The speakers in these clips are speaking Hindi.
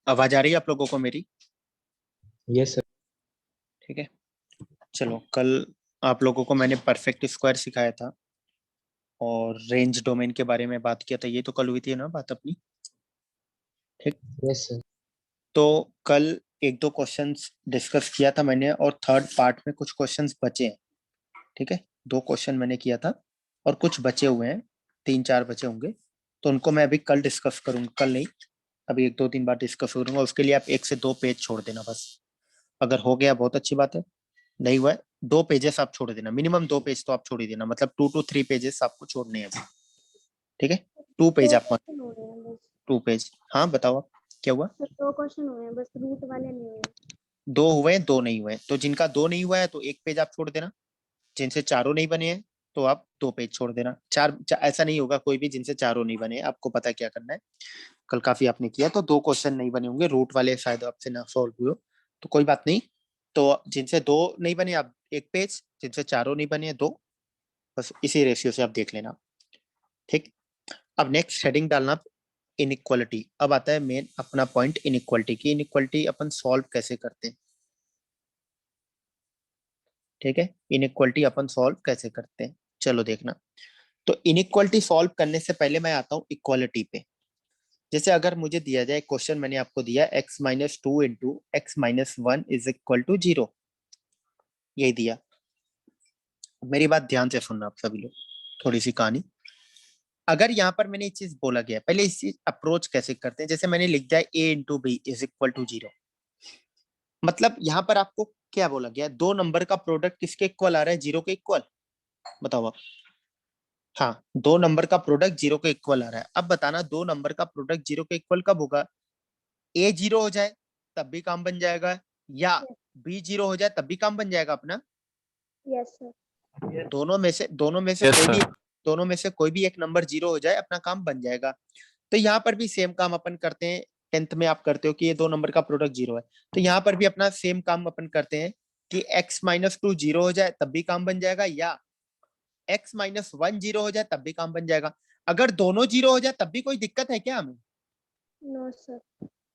आवाज आ रही है आप लोगों को मेरी? Yes sir. ठीक है, चलो। कल आप लोगों को मैंने परफेक्ट स्क्वायर सिखाया था और रेंज डोमेन के बारे में बात किया था। ये तो कल हुई थी ना बात अपनी? ठीक। Yes sir. तो कल एक दो क्वेश्चंस डिस्कस किया था मैंने और थर्ड पार्ट में कुछ क्वेश्चंस बचे हैं। ठीक है, दो क्वेश्चन मैंने किया था और कुछ बचे हुए हैं, तीन चार बचे होंगे। तो उनको मैं अभी कल डिस्कस करूंगा, कल नहीं, अभी एक दो तीन बार डिस्कस करूंगा। उसके लिए आप 1 से 2 पेज छोड़ देना बस। अगर हो गया बहुत अच्छी बात है, नहीं हुआ है 2 पेजेस आप छोड़ देना, मिनिमम 2 पेज तो आप छोड़ ही देना, मतलब 2 to 3 पेजेस आपको छोड़ने हैं अभी। ठीक है, 2 पेज दो आप मत, क्वेश्चन हो रहे हैं बस। 2 पेज। हाँ बताओ आप, क्या हुआ? सर दो क्वेश्चन हुए हैं बस, रूट वाले नहीं हुए। 2 हुए, 2 नहीं हुए। तो जिनका 2 नहीं हुआ है तो 1 पेज आप छोड़ देना। जिनसे चारों नहीं बने हैं तो आप 2 पेज छोड़ देना। ऐसा नहीं होगा कोई भी जिनसे चारों नहीं बने। आपको पता है क्या करना है, कल काफी आपने किया तो 2 क्वेश्चन नहीं बने होंगे, रूट वाले शायद आपसे ना सॉल्व हुए हो, तो कोई बात नहीं। तो जिनसे 2 नहीं बने आप 1 पेज, जिनसे चारों नहीं बने 2, बस इसी रेशियो से आप देख लेना। ठीक। अब नेक्स्ट हेडिंग डालना इनइक्वालिटी। अब आता है मेन अपना पॉइंट, इनइक्वालिटी की। इनइक्वालिटी अपन सॉल्व कैसे करते हैं? ठीक है, इनइक्वालिटी अपन सॉल्व कैसे करते हैं, चलो देखना। तो इनइक्वालिटी सॉल्व करने से पहले मैं आता हूँ इक्वालिटी पे। जैसे अगर मुझे दिया जाए क्वेश्चन, मैंने आपको दिया x-2 into x-1 is equal to 0, यही दिया। मेरी बात ध्यान से सुनना आप सभी लोग, थोड़ी सी कहानी। अगर यहाँ पर मैंने ये चीज बोला गया, पहले इस चीज अप्रोच कैसे करते हैं। जैसे मैंने लिख दिया a into B is equal to 0, मतलब यहाँ पर आपको क्या बोला गया, दो नंबर का प्रोडक्ट किसके इक्वल आ रहा है? 0 के इक्वल। बताओ आप। हाँ, दो नंबर का प्रोडक्ट 0 के इक्वल आ रहा है। अब बताना दो नंबर का प्रोडक्ट 0 के इक्वल कब होगा? ए 0 हो जाए तब भी काम बन जाएगा, या बी 0 हो जाए तब भी काम बन जाएगा अपना। Yes sir. दोनों में से यस कोई भी, सर। दोनों में से कोई भी एक नंबर 0 हो जाए, अपना काम बन जाएगा। तो यहाँ पर भी सेम काम अपन करते हैं। 10th में आप करते हो कि ये दो नंबर का प्रोडक्ट 0 है, तो यहाँ पर भी अपना सेम काम अपन करते हैं कि x-2 0 हो जाए तब भी काम बन जाएगा, या x-1 0 हो जाए तब भी काम बन जाएगा। अगर दोनों 0 हो जाए तब भी कोई दिक्कत है क्या हमें? No sir.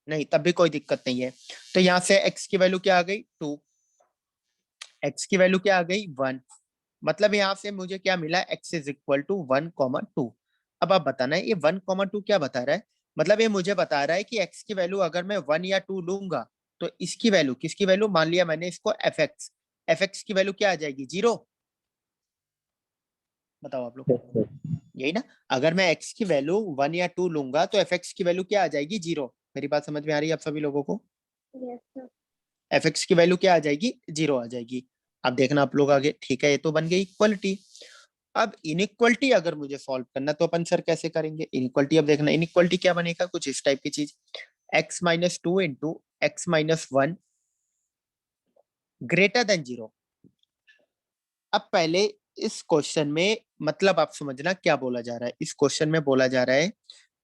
नहीं, तब भी कोई दिक्कत नहीं है। तो यहाँ से x की वैल्यू क्या आ गई? 2। x की वैल्यू क्या आ गई? 1। मतलब यहाँ से मुझे क्या मिला? x is equal to 1,2। अब आप बताना है ये 1,2 क्या बता रहा है? मतलब ये मुझे बता रहा है कि x की वैल्यू अगर मैं 1 या 2 लूंगा तो इसकी वैल्यू, किसकी वैल्यू? मान लिया मैंने इसको fx की वैल्यू क्या आ जाएगी? 0। बताओ आप लोग, यस सर। यही ना? अगर मैं x की वैल्यू 1 या 2 लूंगा तो fx की वैल्यू क्या आ जाएगी? 0। मेरी बात समझ में आ रही है आप सभी लोगों को? Yes sir. fx की वैल्यू क्या आ जाएगी? 0 आ जाएगी। अब देखना आप लोग आगे। ठीक है, ये तो बन गई इक्वलिटी। अब इनइक्वलिटी अगर मुझे सॉल्व करना तो अपन सर कैसे करेंगे इनइक्वलिटी? अब देखना इनइक्वलिटी क्या बनेगा, कुछ इस टाइप की चीज। x-2 into x-1 greater than 0। अब पहले इस क्वेश्चन में मतलब आप समझना क्या बोला जा रहा है। इस क्वेश्चन में बोला जा रहा है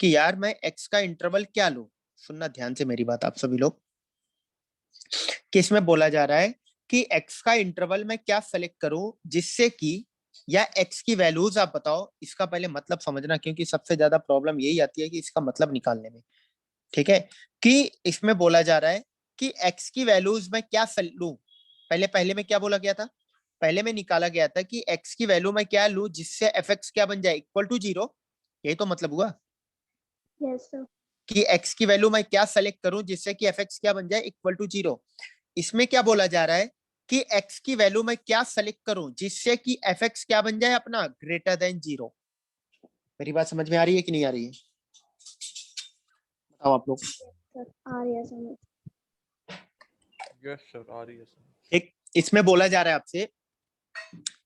कि यार मैं x का इंटरवल क्या लूं। सुनना ध्यान से मेरी बात आप सभी लोग, कि इसमें बोला जा रहा है कि x का इंटरवल मैं क्या सेलेक्ट करूं जिससे कि, या x की वैल्यूज आप बताओ। इसका पहले मतलब समझना, क्योंकि सबसे ज्यादा प्रॉब्लम यही आती है कि इसका मतलब निकालने में। ठीक है, कि इसमें बोला जा रहा है कि x की वैल्यूज में क्या लूं। पहले पहले में क्या बोला गया था? पहले में निकाला गया था कि x की वैल्यू में क्या लूं जिससे fx क्या बन जाए? Equal to 0। यही तो मतलब हुआ यस सर। कि x की वैल्यू मैं क्या सेलेक्ट करूं जिससे कि fx क्या बन जाए? Equal to 0। इसमें क्या बोला जा रहा है कि x की वैल्यू मैं क्या सेलेक्ट करूं जिससे कि fx क्या बन जाए? अपना ग्रेटर देन 0। मेरी बात समझ में आ रही है कि नहीं आ रही है? बताओ आप लोग। सर आ रही है समझ। यस सर, आ रही है सर। एक इसमें बोला जा रहा है आपसे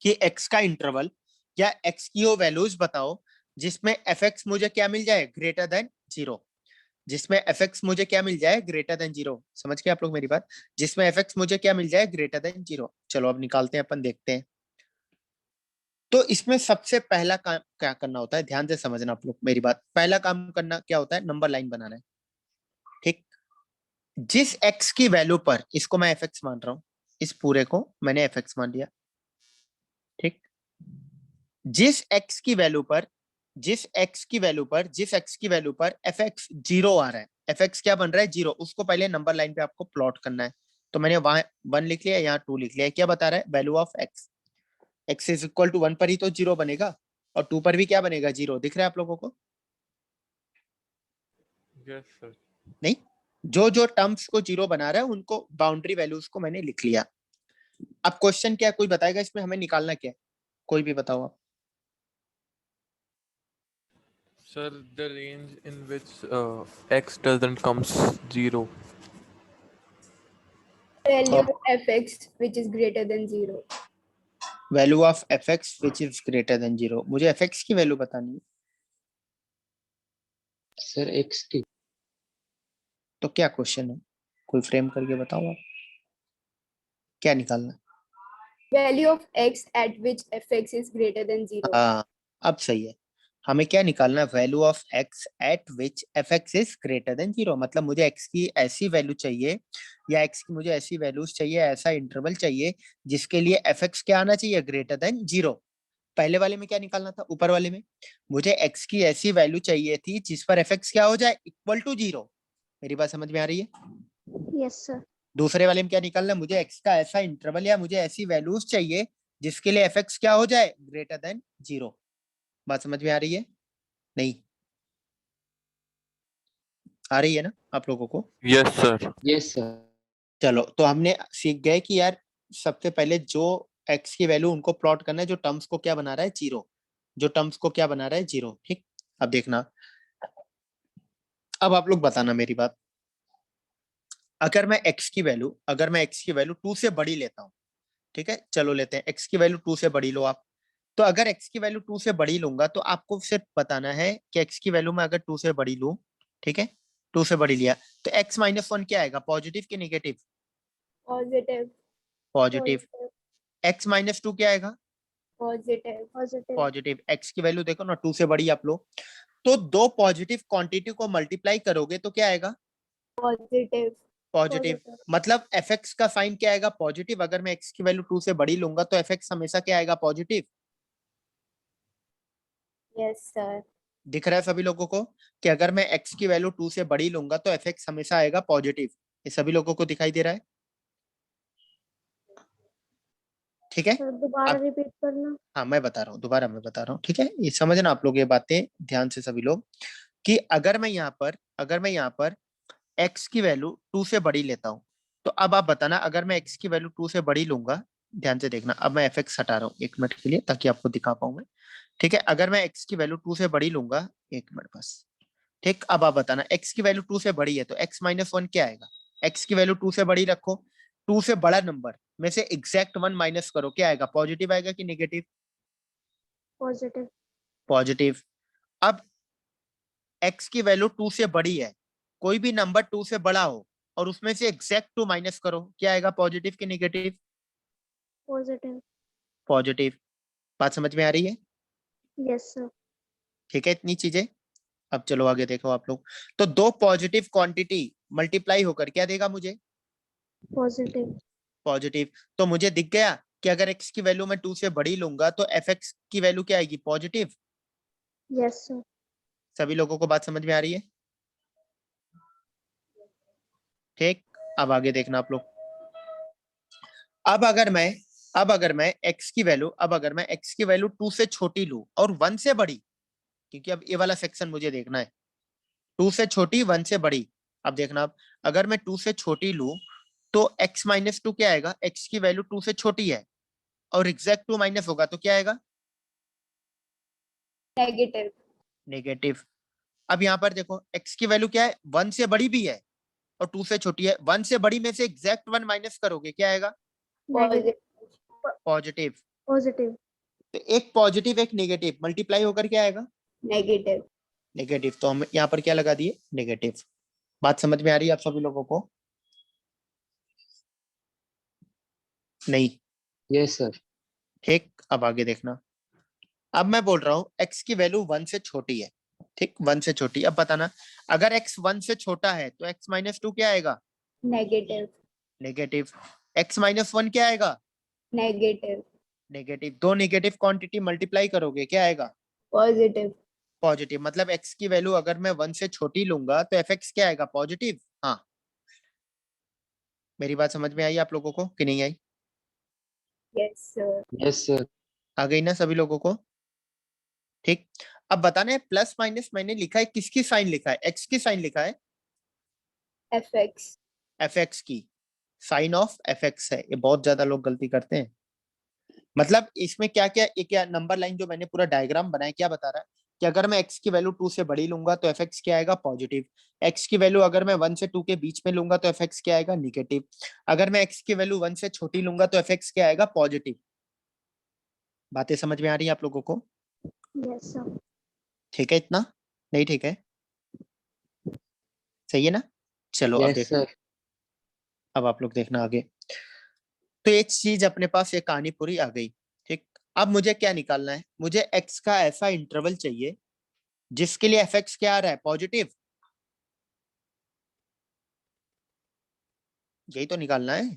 कि x का इंटरवल या x की वो वैल्यूज बताओ जिसमें fx मुझे क्या मिल जाए? Greater than 0। जिसमें fx मुझे क्या मिल जाए? Greater than 0। समझ गए आप लोग मेरी बात? जिसमें fx मुझे क्या मिल जाए? Greater than 0। चलो अब निकालते हैं, अपन देखते हैं। तो इसमें सबसे पहला काम क्या करना होता है, ध्यान से समझना आप लोग मेरी बात। पहला काम करना क्या होता है? नंबर लाइन बनाना है। ठीक। जिस x की वैल्यू पर, इसको मैं fx मान रहा हूं, इस पूरे को मैंने fx मान लिया। ठीक। जिस x की वैल्यू पर, जिस x की वैल्यू पर, जिस x की वैल्यू पर fx 0 आ रहा है, एफ एक्स क्या बन रहा है 0, उसको पहले नंबर लाइन पे आपको प्लॉट करना है। तो मैंने वहां 1 लिख लिया, यहाँ 2 लिख लिया। क्या बता रहा है, value of X, X is equal to 1 पर ही तो 0 बनेगा, और 2 पर भी क्या बनेगा 0। दिख रहा है आप लोगों को? Yes, sir. नहीं, जो जो टर्म्स को 0 बना रहा है उनको बाउंड्री वैल्यूज को मैंने लिख लिया। अब क्वेश्चन क्या है, कोई बताएगा इसमें हमें निकालना क्या है? कोई भी बताओ आप। Sir, the range in which x doesn't comes 0. Value of fx which is greater than 0. Value of F x which is greater than 0। मुझे एफ एक्स की वैल्यू बतानी है। Sir, x की तो क्या क्वेश्चन है, कोई फ्रेम करके बताओ आप, क्या निकालना है? Value of x at which fx is greater than 0. हाँ, अब सही है। हमें क्या निकालना है, value of x eight which F x is greater than 0। मतलब मुझे एक्स की ऐसी वैल्यू चाहिए, या एक्स की मुझे ऐसी वैल्यूज चाहिए, ऐसा इंटरवल चाहिए जिसके लिए एफ एक्स क्या आना चाहिए, ग्रेटर देन 0। पहले वाले में क्या निकालना था, ऊपर वाले में मुझे एक्स की ऐसी वैल्यू चाहिए थी जिस पर एफ एक्स क्या हो जाए, इक्वल टू 0। मेरी बात समझ में आ रही है? Yes, sir. दूसरे वाले में क्या निकालना है, मुझे एक्स का ऐसा इंटरवल या मुझे ऐसी वैल्यूज चाहिए जिसके लिए एफ एक्स क्या हो जाए, ग्रेटर देन 0। बात समझ में आ रही है? नहीं आ रही है ना आप लोगों को? Yes, sir. Yes sir. चलो, तो हमने सीख गए कि यार सबसे पहले जो एक्स की वैल्यू उनको प्लॉट करना है जो टर्म्स को क्या बना रहा है 0, जो टर्म्स को क्या बना रहा है 0। ठीक, अब देखना, अब आप लोग बताना मेरी बात। अगर मैं x की वैल्यू 2 से बड़ी लेता हूँ, ठीक है, चलो लेते हैं x की वैल्यू 2 से बड़ी लो आप। तो अगर x की वैल्यू 2 से बड़ी लूंगा तो आपको सिर्फ बताना है कि x की वैल्यू मैं अगर 2 से बड़ी लूं, ठीक है, 2 से बड़ी लिया तो x माइनस 1 क्या आएगा, पॉजिटिव कि negative? Positive. Positive. x minus 2 क्या आएगा, Positive. Positive. पॉजिटिव। x की वैल्यू देखो ना 2 से बड़ी आप लो, तो दो पॉजिटिव क्वांटिटी को मल्टीप्लाई करोगे तो क्या आएगा, Positive. पॉजिटिव। Positive. मतलब एफ एक्स का साइन क्या आएगा, पॉजिटिव। अगर मैं एक्स की वैल्यू 2 से बड़ी लूंगा तो एफ एक्स हमेशा क्या आएगा, पॉजिटिव। Yes, sir. दिख रहा है सभी लोगों को कि अगर मैं एक्स की वैल्यू 2 से बड़ी लूंगा तो एफ एक्स हमेशा आएगा पॉजिटिव। ये सभी लोगों को दिखाई दे रहा है? ठीक है, सर दोबारा अब रिपीट करना। हाँ मैं बता रहा हूँ, दोबारा मैं बता रहा हूँ, ठीक है, ये समझना आप लोग ये बातें ध्यान से सभी लोग, कि अगर मैं यहाँ पर x की वैल्यू 2 से बड़ी लेता हूँ, तो अब आप बताना, अगर मैं x की वैल्यू 2 से बड़ी लूंगा, ध्यान से देखना, अब मैं fx हटा रहा हूँ 1 मिनट के लिए ताकि आपको दिखा पाऊं मैं। ठीक है, अगर मैं x की वैल्यू 2 से बड़ी लूंगा, 1 मिनट बस। ठीक, अब आप बताना x की वैल्यू 2 से बड़ी है तो x माइनस 1 क्या आएगा, x की वैल्यू 2 से बड़ी रखो, 2 से बड़ा नंबर में से एग्जैक्ट 1 माइनस करो, क्या आएगा, पॉजिटिव आएगा कि नेगेटिव? Positive. पॉजिटिव। अब x की वैल्यू 2 से बड़ी है, कोई भी नंबर 2 से बड़ा हो और उसमें से एग्जैक्ट 2 माइनस करो, क्या आएगा, पॉजिटिव कि नेगेटिव? Positive. पॉजिटिव। बात समझ में आ रही है? Yes, sir. ठीक है, इतनी चीजें। अब चलो आगे देखो आप लोग, तो दो पॉजिटिव क्वांटिटी मल्टीप्लाई होकर क्या देगा मुझे, Positive. पॉजिटिव। तो मुझे दिख गया कि अगर x की वैल्यू मैं 2 से बड़ी लूंगा तो एफ एक्स की वैल्यू क्या आएगी, पॉजिटिव। Yes, sir. सभी लोगों को बात समझ में आ रही है? ठीक, अब आगे देखना आप लोग। अब अगर मैं x की वैल्यू 2 से छोटी लूं और 1 से बड़ी, क्योंकि अब ये वाला सेक्शन मुझे देखना है, 2 से छोटी 1 से बड़ी। अब देखना, अब अगर मैं 2 से छोटी लूं तो x माइनस 2 क्या आएगा, x की वैल्यू 2 से छोटी है और एग्जैक्ट 2 माइनस होगा तो क्या आएगा, Negative. नेगेटिव। अब यहाँ पर देखो x की वैल्यू क्या है, 1 से बड़ी भी है और 2 से छोटी है, 1 से बड़ी में से एग्जैक्ट 1 माइनस करोगे क्या आएगा, Negative. पॉजिटिव। Positive. तो एक पॉजिटिव एक नेगेटिव मल्टीप्लाई होकर क्या आएगा, Negative. नेगेटिव। तो हम यहाँ पर क्या लगा दिए, नेगेटिव। बात समझ में आ रही है आप सभी लोगों को? नहीं? Yes sir. ठीक, अब आगे देखना। अब मैं बोल रहा हूँ x की वैल्यू 1 से छोटी है, ठीक, 1 से छोटी। अब बताना, अगर x 1 से छोटा है तो x माइनस 2 क्या आएगा, Negative. नेगेटिव। x माइनस 1 क्या आएगा, Negative. नेगेटिव। दो नेगेटिव क्वांटिटी मल्टीप्लाई करोगे क्या आएगा, Positive. पॉजिटिव, मतलब x की वैल्यू अगर मैं 1 से छोटी लूंगा तो fx क्या आएगा, पॉजिटिव। हाँ, मेरी बात समझ में आई आप लोगों को कि नहीं आई? Yes, sir. Yes sir. आ गई ना सभी लोगों को? ठीक। अब बताना है प्लस माइनस मैंने लिखा है, किसकी साइन लिखा है, x की साइन लिखा है, fx. fx की साइन ऑफ fx है। ये बहुत ज्यादा लोग गलती करते हैं। मतलब इसमें क्या क्या, एक क्या नंबर लाइन जो मैंने पूरा डायग्राम बनाया क्या बता रहा है कि अगर मैं x की वैल्यू 2 से बड़ी लूंगा तो fx क्या आएगा, पॉजिटिव। x की वैल्यू अगर मैं 1 से 2 के बीच में लूंगा तो fx क्या आएगा, निगेटिव। अगर मैं x की वैल्यू 1 से छोटी लूंगा तो fx क्या आएगा, पॉजिटिव। बातें समझ में आ रही है आप लोगों को? Yes, sir. ठीक है इतना? नहीं ठीक है? सही है ना? चलो अब यस देखो, सर। अब आप लोग देखना आगे। तो एक चीज अपने पास, ये कहानी पूरी आ गई। ठीक। अब मुझे क्या निकालना है, मुझे x का ऐसा इंटरवल चाहिए जिसके लिए fx क्या आ रहा है, पॉजिटिव। यही तो निकालना है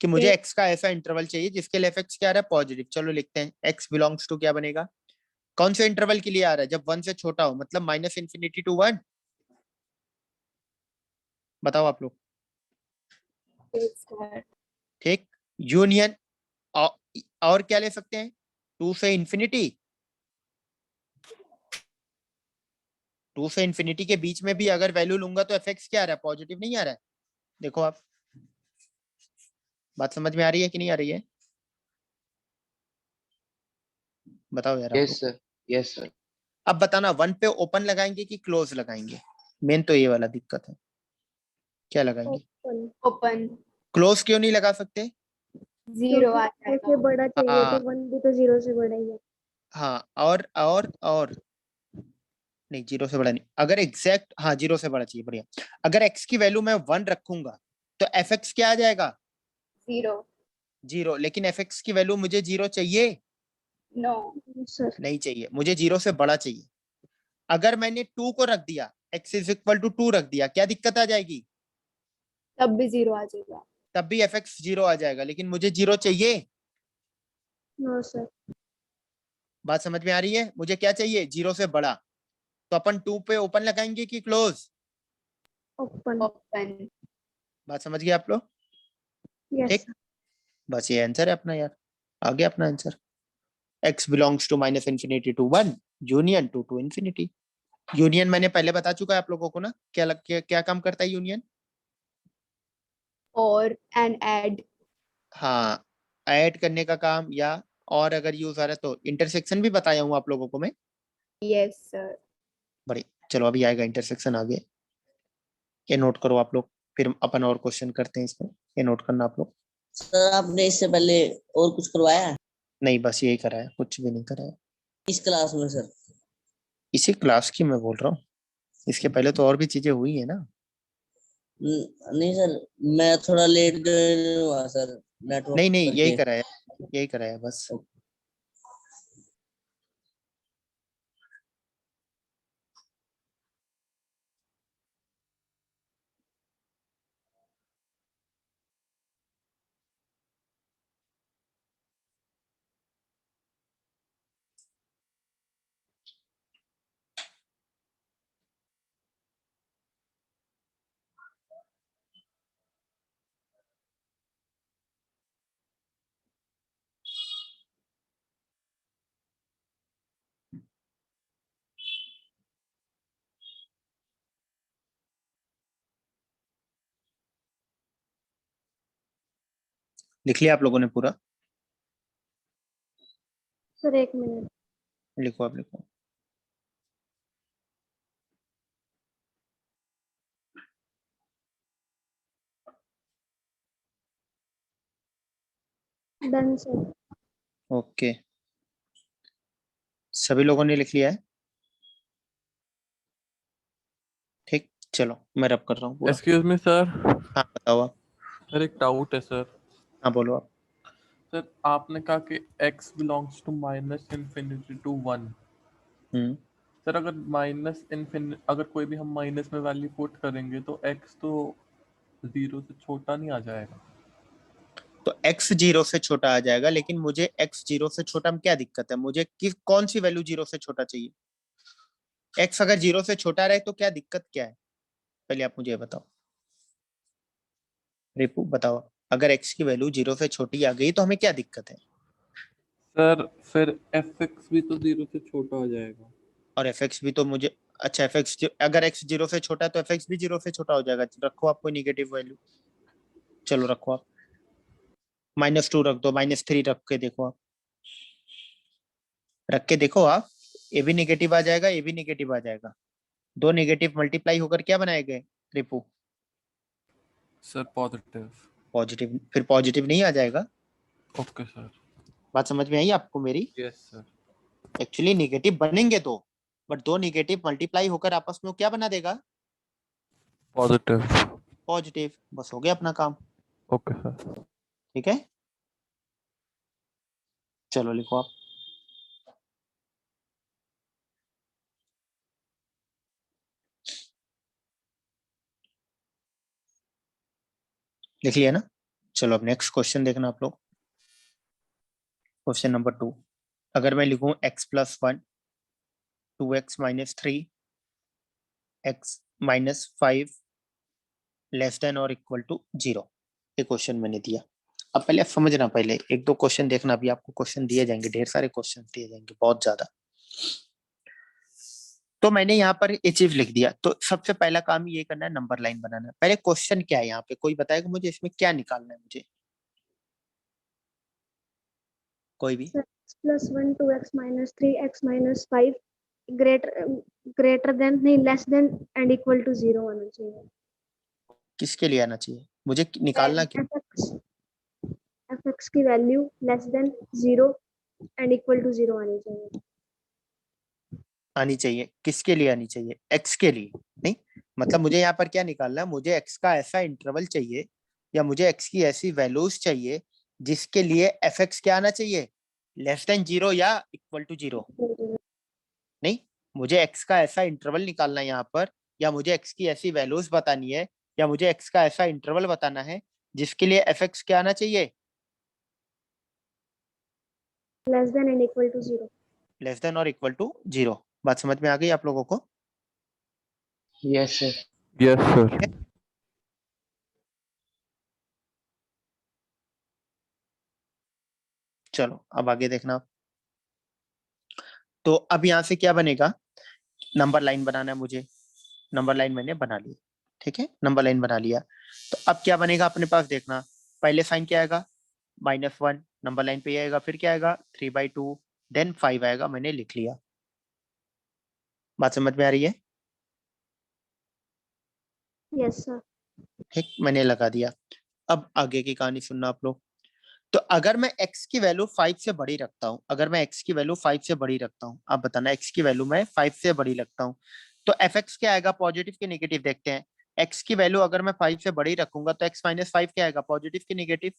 कि मुझे Yes. x का ऐसा इंटरवल चाहिए जिसके लिए fx क्या आ रहा है, पॉजिटिव। चलो लिखते हैं, x बिलोंग्स टू क्या बनेगा, कौन से इंटरवल के लिए आ रहा है, जब 1 से छोटा हो, मतलब माइनस इन्फिनिटी टू 1। बताओ आप लोग। Yes, sir. ठीक। यूनियन, और क्या ले सकते हैं, 2 से इन्फिनिटी, 2 से इन्फिनिटी के बीच में भी अगर वैल्यू लूंगा तो fx क्या आ रहा है, पॉजिटिव नहीं आ रहा है। देखो आप, बात समझ में आ रही है कि नहीं आ रही है? बताओ यार आप यस लोग। सर। Yes sir. अब बताना 1 पे ओपन लगाएंगे कि क्लोज लगाएंगे, मेन तो ये वाला दिक्कत है। क्या लगाएंगे, Open. Open. क्लोज क्यों नहीं लगा सकते? Zero आ क्योंकि ऐसे जाएगा. बड़ा चाहिए हाँ तो 1 भी तो 0 से बड़ा ही है. हाँ, और नहीं, 0 से बड़ा नहीं, अगर एग्जैक्ट, हाँ 0 से बड़ा चाहिए, बढ़िया। अगर x की वैल्यू मैं 1 रखूंगा तो fx क्या आ जाएगा, Zero. 0। लेकिन fx की वैल्यू मुझे 0 चाहिए, No. Yes, sir. नहीं चाहिए, मुझे 0 से बड़ा चाहिए। अगर मैंने 2 को रख दिया, x इज इक्वल टू 2 रख दिया, क्या दिक्कत आ जाएगी, तब भी zero आ जाएगा. तब भी fx 0 आ जाएगा, लेकिन मुझे 0 चाहिए। No, sir. बात समझ में आ रही है? मुझे क्या चाहिए, 0 से बड़ा। तो अपन 2 पे ओपन लगाएंगे कि क्लोज, Open. Open. बात समझ गए आप लोग? Yes, ठीक। sir. बस ये आंसर है अपना यार, आ गया अपना answer. x belongs to minus infinity to 1, union to infinity. Union मैंने पहले बता चुका है आप लोगों को ना, क्या काम करता है यूनियन। Or and add. हाँ, ऐड करने का काम, या और अगर यूज आ रहा है तो इंटरसेक्शन भी बताया हूँ आप लोगों को मैं। Yes, sir. बड़ी, चलो अभी आएगा इंटरसेक्शन आगे, ये नोट करो आप लोग, फिर अपन और क्वेश्चन करते हैं इसमें, ये नोट करना आप लोग। सर आपने इससे पहले और कुछ करवाया है नहीं, बस यही करा है, कुछ भी नहीं करा है। इस क्लास में सर? इसी क्लास की मैं बोल रहा हूँ, इसके पहले तो और भी चीजें हुई है ना। नहीं सर, मैं थोड़ा लेट ज्वाइन हुआ सर, नेटवर्क नहीं नहीं, यही करके। करा है, यही करा है बस। लिख लिया आप लोगों ने पूरा? Sir, 1 minute. लिखो, आप लिखो। Done, sir. ओके, सभी लोगों ने लिख लिया है? ठीक, चलो मैं रब कर रहा हूँ पूरा। एक्सक्यूज मी सर, हाँ बताओ आप। सर एक डाउट है सर। हाँ बोलो आप। सर आपने कहा कि x belongs to minus infinity to 1। Hmm, sir अगर अगर कोई भी हम माइनस में वैल्यू पुट करेंगे तो x तो 0 से छोटा नहीं आ जाएगा? तो x 0 से छोटा आ जाएगा, लेकिन मुझे x 0 से छोटा में क्या दिक्कत है, मुझे किस कौन सी वैल्यू 0 से छोटा चाहिए? x अगर 0 से छोटा रहे तो क्या दिक्कत क्या है, पहले आप मुझे ये बताओ। रिपू बताओ, अगर x की वैल्यू 0 से छोटी आ गई तो हमें क्या दिक्कत है? सर फिर fx भी तो 0 से छोटा हो जाएगा। और fx भी तो मुझे, अच्छा fx अगर x 0 से छोटा है तो fx भी 0 से छोटा हो जाएगा। रखो आप कोई निगेटिव वैल्यू, चलो रखो आप, -2 रख दो, -3 रख के देखो आप, रख के देखो आप, ये भी निगेटिव आ जाएगा, ये भी निगेटिव आ जाएगा, दो निगेटिव मल्टीप्लाई होकर क्या बनाएंगे रिपू? Sir positive. पॉजिटिव, फिर पॉजिटिव नहीं आ जाएगा। Okay sir. बात समझ में आई आपको मेरी? Yes sir. एक्चुअली निगेटिव बनेंगे दो, बट दो निगेटिव मल्टीप्लाई होकर आपस में क्या बना देगा? पॉजिटिव। पॉजिटिव। बस हो गया अपना काम। Okay sir. ठीक है, चलो लिखो आप। लिख लिया ना? चलो अब नेक्स्ट क्वेश्चन देखना आप लोग। क्वेश्चन नंबर 2, अगर मैं लिखूं x+1 2x-3 x-5 less than और इक्वल टू 0, ये क्वेश्चन मैंने दिया। अब पहले आप समझना, पहले एक दो क्वेश्चन देखना, अभी आपको क्वेश्चन दिए जाएंगे, ढेर सारे क्वेश्चन दिए जाएंगे, बहुत ज्यादा। तो मैंने यहाँ पर ये चीज लिख दिया, तो सबसे पहला काम ये करना है, नंबर लाइन बनाना है। पहले क्वेश्चन क्या है यहाँ पे, कोई बताएगा मुझे इसमें क्या निकालना है मुझे? कोई भी? +1 2x-3 x-5 ग्रेटर देन नहीं less than and equal to 0 होना चाहिए। किसके लिए आना चाहिए मुझे, निकालना क्यों? fx की value less than 0 and equal to 0 आनी चाहिए। आनी चाहिए, किसके लिए आनी चाहिए? एक्स के लिए? नहीं, मतलब मुझे यहाँ पर क्या निकालना है, मुझे एक्स का ऐसा इंटरवल चाहिए, या मुझे एक्स की ऐसी वैल्यूज चाहिए जिसके लिए एफ एक्स क्या आना चाहिए, लेस देन 0 या इक्वल टू 0। नहीं, मुझे एक्स का ऐसा इंटरवल निकालना है यहाँ पर, या मुझे एक्स की ऐसी वैल्यूज बतानी है, या मुझे एक्स का ऐसा इंटरवल बताना है जिसके लिए एफ एक्स क्या आना चाहिए, less than and equal to 0। Less than और इक्वल टू 0। बात समझ में आ गई आप लोगों को? Yes sir. Yes sir. चलो अब आगे देखना। तो अब यहाँ से क्या बनेगा, नंबर लाइन बनाना है मुझे, नंबर लाइन मैंने बना ली। ठीक है, नंबर लाइन बना लिया, तो अब क्या बनेगा अपने पास, देखना पहले साइन क्या आएगा, -1 नंबर लाइन पे आएगा, फिर क्या आएगा 3/2, देन 5 आएगा, मैंने लिख लिया। बात समझ में आ रही है? Yes sir. ठीक, मैंने लगा दिया। अब आगे की कहानी सुनना आप लोग। तो अगर मैं x की वैल्यू 5 से बड़ी रखता हूं, अगर मैं x की वैल्यू 5 से बड़ी रखता हूं, आप बताना x की वैल्यू मैं 5 से बड़ी रखता हूं, तो fx क्या आएगा, पॉजिटिव की नेगेटिव देखते हैं। x की वैल्यू अगर मैं 5 से बड़ी रखूंगा तो x-5 क्या आएगा, पॉजिटिव की negative?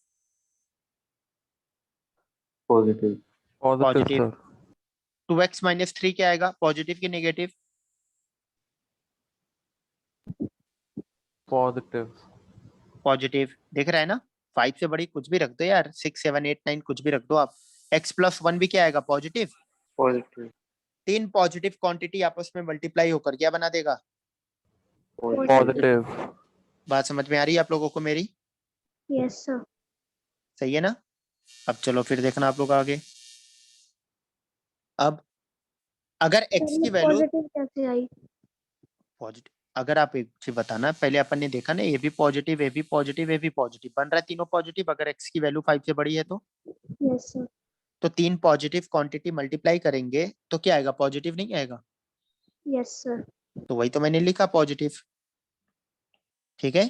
Positive. Positive positive. Sir. 2x-3 क्या आएगा, पॉजिटिव की नेगेटिव? पॉजिटिव। पॉजिटिव। दिख रहा है ना, 5 से बड़ी कुछ भी रख दो यार, 6 7 8 9 कुछ भी रख दो आप। x+1 भी क्या आएगा, पॉजिटिव। पॉजिटिव। तीन पॉजिटिव क्वांटिटी आपस में मल्टीप्लाई होकर क्या बना देगा, पॉजिटिव। बात समझ में आ रही है आप लोगों को मेरी? Yes sir. सही है ना? अब चलो फिर देखना आप लोग आगे। अब अगर x की वैल्यू पॉजिटिव कैसे आई? पॉजिटिव, अगर आप एक चीज बताना, पहले अपन ने देखा ना, ये भी पॉजिटिव, ये भी पॉजिटिव, ये भी पॉजिटिव बन रहा है, तीनों पॉजिटिव। अगर x की वैल्यू 5 से बड़ी है यस सर। तो तीन पॉजिटिव क्वांटिटी मल्टीप्लाई करेंगे तो क्या आएगा, पॉजिटिव नहीं आएगा? Yes sir. तो वही तो मैंने लिखा, पॉजिटिव। ठीक है,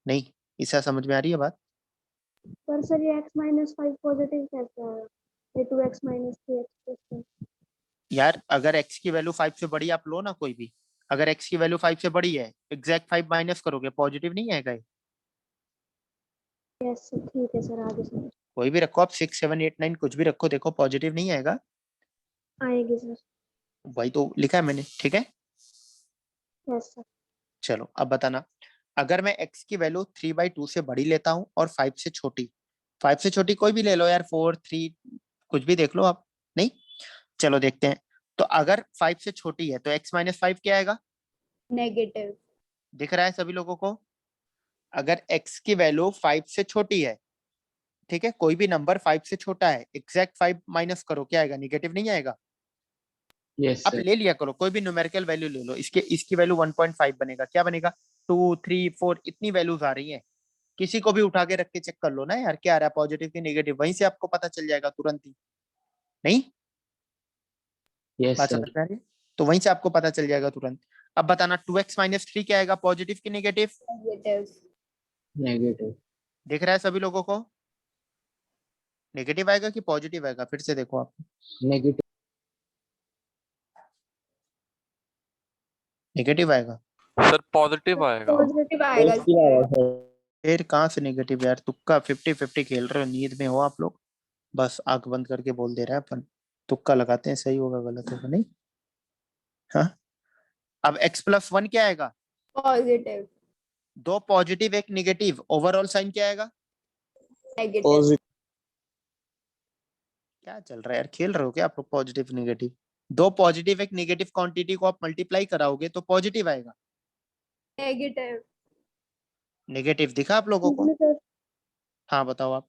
नहीं इसका समझ में आ रही है बात? पर सर ये x-5 पॉजिटिव कैसे आया? ये 2x-3 x+1। यार अगर x की वैल्यू 5 से बड़ी आप लो ना, कोई भी, अगर x की वैल्यू 5 से बड़ी है, एग्जैक्ट 5 माइनस करोगे, पॉजिटिव नहीं आएगा ये? यस सर, ठीक है सर, आगे सर। कोई भी रखो आप, 6 7 8 9 कुछ भी रखो, देखो पॉजिटिव नहीं आएगा। आएगी सर। वही तो लिखा है मैंने। ठीक है, यस सर। चलो अब बताना, अगर मैं x की वैल्यू 3/2 से बड़ी लेता हूँ और 5 से छोटी, 5 से छोटी कोई भी ले लो यार, 4, 3 कुछ भी देख लो आप। नहीं, चलो देखते हैं। तो अगर 5 से छोटी है तो x माइनस 5 क्या आएगा? नेगेटिव। दिख रहा है सभी लोगों को? अगर x की वैल्यू 5 से छोटी है, ठीक है, कोई भी नंबर 5 से छोटा है, एग्जैक्ट 5 माइनस करो, क्या आएगा? निगेटिव नहीं आएगा? यस अब सर। ले लिया करो, कोई भी न्यूमेरिकल वैल्यू ले लो, इसकी वैल्यू 1.5 बनेगा, क्या बनेगा? 2, 3, 4 इतनी वैल्यूज आ रही है, किसी को भी उठा के रख के चेक कर लो ना यार, क्या आ रहा है, पॉजिटिव की नेगेटिव, वहीं से आपको पता चल जाएगा तुरंत ही। नहीं, यस बात सर। समझ में आ रही है? तो वहीं से आपको पता चल जाएगा तुरंत। अब बताना 2x माइनस 3 क्या आएगा, पॉजिटिव की नेगेटिव? नेगेटिव। नेगेटिव। दिख रहा है सभी लोगों को? नेगेटिव आएगा कि पॉजिटिव आएगा, फिर से देखो आप। नेगेटिव। नेगेटिव आएगा। सर पॉजिटिव आएगा। पॉजिटिव आएगा पॉजिटिव आएगा सर। सर। फिर कहाँ से नेगेटिव यार, तुक्का 50-50 खेल रहे हो, नींद में हो आप लोग, बस आंख बंद करके बोल दे रहा है अपन, तुक्का लगाते हैं, सही होगा गलत होगा नहीं। हाँ, अब x प्लस 1 क्या आएगा? पॉजिटिव। दो पॉजिटिव एक निगेटिव, ओवरऑल साइन क्या आएगा? नेगेटिव। पॉजिटिव। क्या चल रहा है यार, खेल रहे हो क्या आप लोग? पॉजिटिव निगेटिव, दो पॉजिटिव एक निगेटिव क्वांटिटी को आप मल्टीप्लाई कराओगे तो पॉजिटिव आएगा। नेगेटिव। नेगेटिव दिखा आप लोगों को? सर हाँ बताओ आप।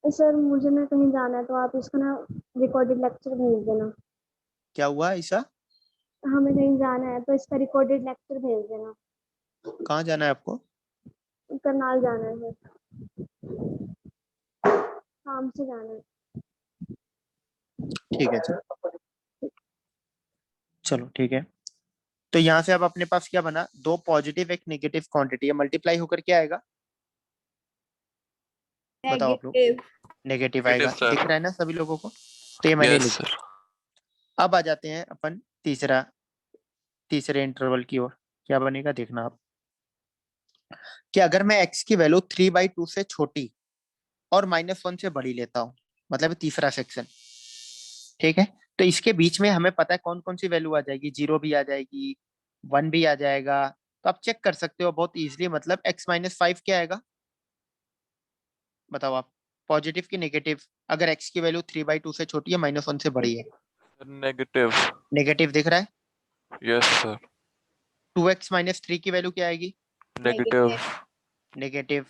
सर मुझे ना कहीं जाना है, तो आप इसका ना रिकॉर्डेड लेक्चर भेज देना। क्या हुआ ऐसा? हमें कहीं जाना है तो इसका रिकॉर्डेड लेक्चर भेज देना। कहाँ जाना है आपको? करनाल जाना है सर, शाम से जाना है। ठीक है चलो, चलो ठीक है। तो यहाँ से अब अपने पास क्या बना, दो पॉजिटिव एक नेगेटिव क्वांटिटी है, मल्टीप्लाई होकर क्या आएगा? बताओ आप लोग। नेगेटिव। नेगेटिव आएगा, Negative, sir. दिख रहा है ना सभी लोगों को? तो ये मैंने Yes, लिख sir. दिया। अब आ जाते हैं अपन तीसरे इंटरवल की ओर। क्या बनेगा देखना आप, कि अगर मैं x की वैल्यू 3/2 से छोटी और -1 से बड़ी लेता हूँ, मतलब तीसरा सेक्शन, ठीक है, तो इसके बीच में हमें पता है कौन कौन सी वैल्यू आ जाएगी, 0 भी आ जाएगी, 1 भी आ जाएगा, तो आप चेक कर सकते हो बहुत इजीली। मतलब x-5 क्या आएगा, बताओ आप? पॉजिटिव की नेगेटिव, अगर x की वैल्यू 3/2 से छोटी है, -1 से बड़ी है? Sir, negative. नेगेटिव दिख रहा है। Yes, sir. 2x-3 की वैल्यू क्या आएगी? Negative. नेगेटिव।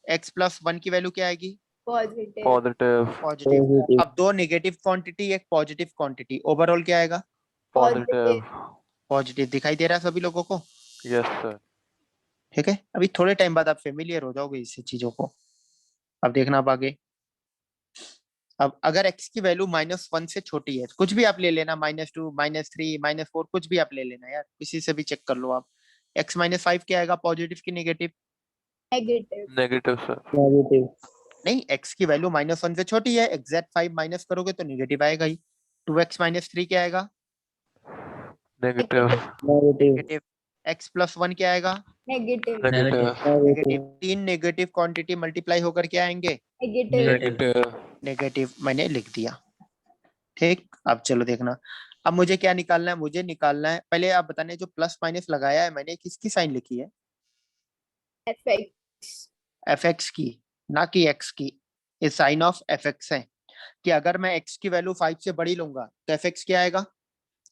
x प्लस 1 की वैल्यू क्या आएगी? पॉजिटिव। Positive. पॉजिटिव। पॉजिटिव। अब दो नेगेटिव क्वांटिटी एक पॉजिटिव क्वांटिटी, ओवरऑल क्या आएगा? Positive. पॉजिटिव। दिखाई दे रहा है सभी लोगों को? Yes, sir. ठीक है, अभी थोड़े टाइम बाद आप फेमिलियर हो जाओगे इससे चीजों को। अब देखना आप आगे। अब अगर x की वैल्यू -1 से छोटी है, कुछ भी आप ले लेना, -2, -3, -4 कुछ भी आप ले लेना यार, किसी से भी चेक कर लो आप। x-5 क्या आएगा, पॉजिटिव की negative? Negative. Negative, sir. Negative. नहीं, x की वैल्यू -1 से छोटी है, एग्जैक्ट 5 माइनस करोगे तो नेगेटिव आएगा ही। 2x-3 क्या आएगा? Negative. Negative. Negative. x plus 1 क्या आएगा? नेगेटिव। Negative. नेगेटिव। तीन नेगेटिव क्वांटिटी मल्टीप्लाई होकर क्या आएंगे? नेगेटिव। Negative. नेगेटिव। मैंने लिख दिया। ठीक, अब चलो देखना, अब मुझे क्या निकालना है, मुझे निकालना है, पहले आप बताने, जो प्लस माइनस लगाया है मैंने, किसकी साइन लिखी है? एफएक्स। fx की, ना कि x की। ये साइन ऑफ fx है, कि अगर मैं x की वैल्यू 5 से बड़ी लूंगा तो fx क्या आएगा?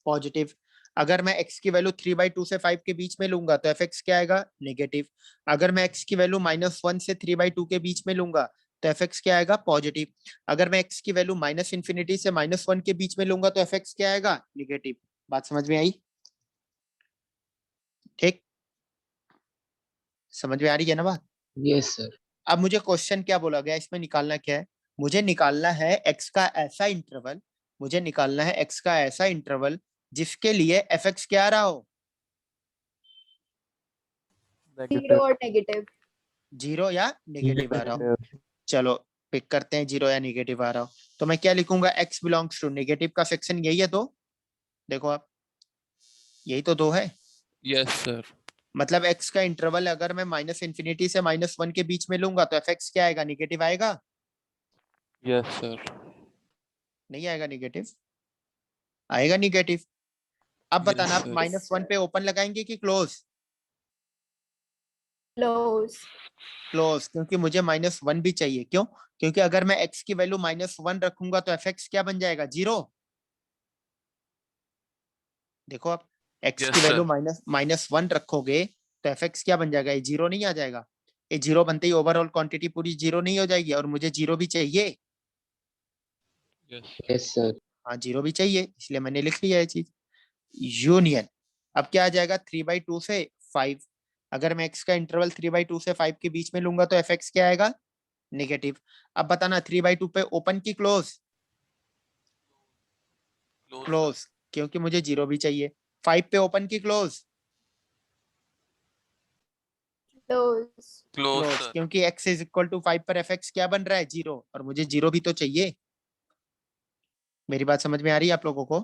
पॉजिटिव। अगर मैं x की वैल्यू 3/2 से 5 के बीच में लूंगा तो fx क्या आएगा? नेगेटिव। अगर मैं x की वैल्यू -1 से 3/2 के बीच में लूंगा तो fx क्या आएगा? पॉजिटिव। अगर मैं x की वैल्यू -∞ से -1 के बीच में लूंगा तो fx क्या आएगा? नेगेटिव। बात समझ में आई? ठीक, समझ में आ रही है ना बात? Yes sir. अब मुझे क्वेश्चन क्या बोला गया, इसमें निकालना क्या है? मुझे निकालना है x का ऐसा इंटरवल, मुझे निकालना है x का ऐसा इंटरवल जिसके लिए fx क्या आ रहा हो? Zero Negative. और नेगेटिव। 0 या नेगेटिव आ रहा हो। Negative. चलो पिक करते हैं, 0 या नेगेटिव आ रहा हो, तो मैं क्या लिखूंगा? x बिलोंग्स टू नेगेटिव का सेक्शन यही है, तो देखो आप, यही तो 2 है। Yes, sir. मतलब x का इंटरवल अगर मैं -∞ से -1 के बीच में लूंगा तो fx क्या आएगा? नेगेटिव आएगा? Yes, sir. नहीं आएगा नेगेटिव? आएगा नेगेटिव। अब Yes, बताना, आप sir. -1 पे ओपन लगाएंगे कि क्लोज? Close. क्लोज, क्योंकि मुझे -1 भी चाहिए। क्यों? क्योंकि अगर मैं x की वैल्यू -1 रखूंगा तो fx क्या बन जाएगा? 0। देखो आप, x Yes, की वैल्यू sir. -1 रखोगे तो fx क्या बन जाएगा? ये 0 नहीं आ जाएगा? ये 0 बनते ही ओवरऑल क्वांटिटी पूरी 0 नहीं हो जाएगी? और मुझे 0 भी चाहिए। Yes. Yes, sir. हाँ, 0 भी चाहिए, इसलिए मैंने लिख लिया ये चीज। यूनियन, अब क्या आ जाएगा? 3/2 से 5। अगर मैं x का इंटरवल 3/2 से 5 के बीच में लूंगा तो fx क्या आएगा? नेगेटिव। अब बताना 3/2 पे ओपन की क्लोज? Close, sir. क्लोज, क्योंकि मुझे 0 भी चाहिए। 5 पे ओपन की close? Close. Close, close, sir. क्योंकि x इज इक्वल टू 5 पर fx क्या बन रहा है? 0, और मुझे 0 भी तो चाहिए। मेरी बात समझ में आ रही है आप लोगों को?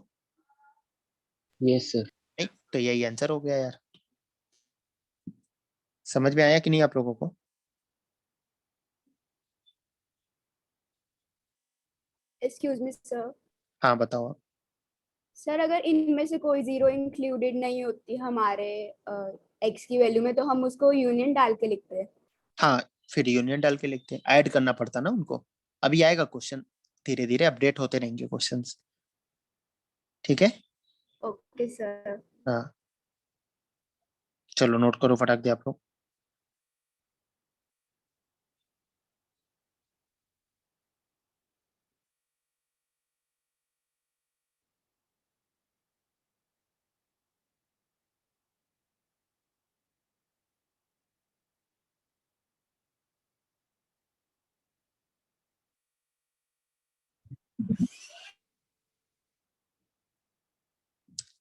Yes, sir. नहीं तो यही आंसर हो गया यार। समझ में आया कि नहीं आप लोगों को? Excuse me, sir. हाँ बताओ आप। सर अगर इनमें से कोई जीरो इंक्लूडेड नहीं होती हमारे एक्स की वैल्यू में तो हम उसको यूनियन डाल के लिखते हैं। हाँ, फिर यूनियन डाल के लिखते हैं, ऐड करना पड़ता ना उनको। अभी आएगा क्वेश्चन, धीरे धीरे अपडेट होते रहेंगे क्वेश्चंस। ठीक है? Okay sir. हाँ, चलो नोट करो फटाक दे आप लोग।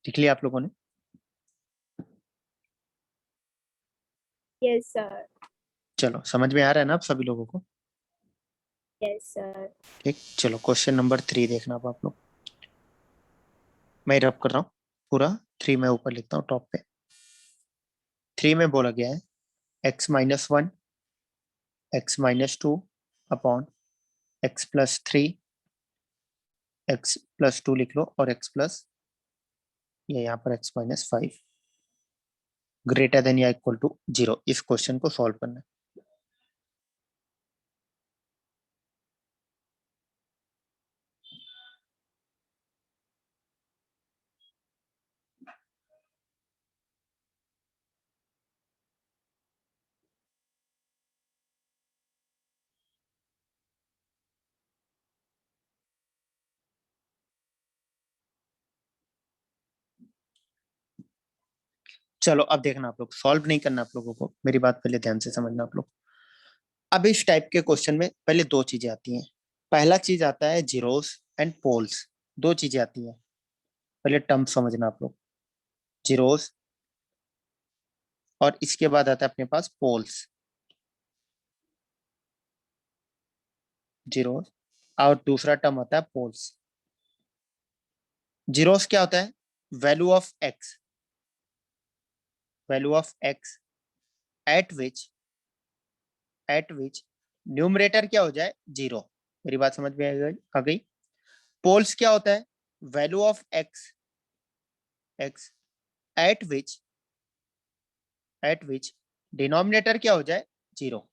लिख लिया आप लोगों ने? Yes sir. चलो, समझ में आ रहा है ना आप सभी लोगों को? Yes sir. ठीक, चलो क्वेश्चन नंबर 3 देखना अब आप लोग। मैं रब कर रहा हूँ पूरा। 3 मैं ऊपर लिखता हूँ टॉप पे। 3 में बोला गया है x-1 x-2 upon x+3 x+2 लिख लो, और x प्लस ये यहाँ पर x-5 ग्रेटर देन या इक्वल टू 0। इस क्वेश्चन को सॉल्व करना है। चलो अब देखना आप लोग, सॉल्व नहीं करना आप लोगों को, मेरी बात पहले ध्यान से समझना आप लोग। अब इस टाइप के क्वेश्चन में पहले दो चीजें आती हैं। पहला चीज आता है जीरोस एंड पोल्स। दो चीजें आती हैं, पहले टर्म समझना आप लोग। जीरोस, और इसके बाद आता है अपने पास पोल्स। जीरोस और दूसरा टर्म आता है पोल्स। जीरोस क्या होता है? Value of x, value of x eight which numerator क्या हो जाए? 0। मेरी बात समझ में आ गई? पोल्स क्या होता है? Value of X x eight which denominator क्या हो जाए? 0।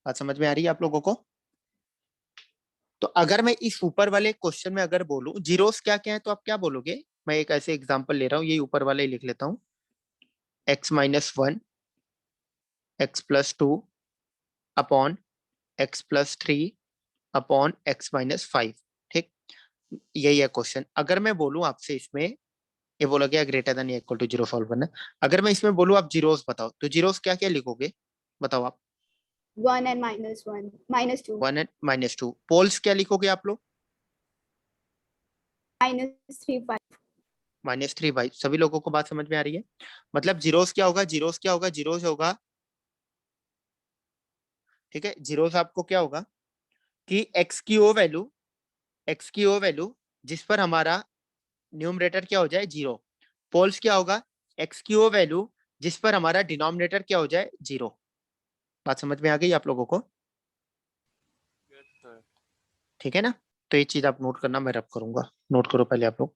बात समझ में आ रही है आप लोगों को? तो अगर मैं इस ऊपर वाले क्वेश्चन में अगर बोलूं जीरोस क्या क्या है, तो आप क्या बोलोगे? मैं एक ऐसे एग्जांपल ले रहा हूँ, ये ऊपर वाले ही लिख लेता हूँ। x-1 x+2 upon x+3 upon x-5। ठीक, यही है क्वेश्चन। अगर मैं बोलूं आपसे इसमें, ये बोला गया ग्रेटर देन या इक्वल टू 0 सॉल्व करना। अगर मैं इसमें बोलूं आप जीरोस बताओ, तो जीरोस क्या क्या लिखोगे? बताओ आप। 1 and -1 -2 1 एंड -2। पोल्स क्या लिखोगे आप लोग? -3 5 -3 भाई, सभी लोगों को बात समझ में आ रही है? मतलब जीरोस क्या होगा? जीरोस क्या होगा? जीरोस होगा, ठीक है, जीरोस आपको क्या होगा कि एक्स की वो वैल्यू जिस पर हमारा न्यूमरेटर क्या हो जाए? 0। पोल्स क्या होगा? एक्स की वो वैल्यू जिस पर हमारा डिनोमिनेटर क्या हो जाए? 0। बात समझ में आ गई आप लोगों को? Yes, sir. ठीक है ना? तो ये चीज आप नोट करना, मैं रब करूंगा। नोट करो पहले आप लोग।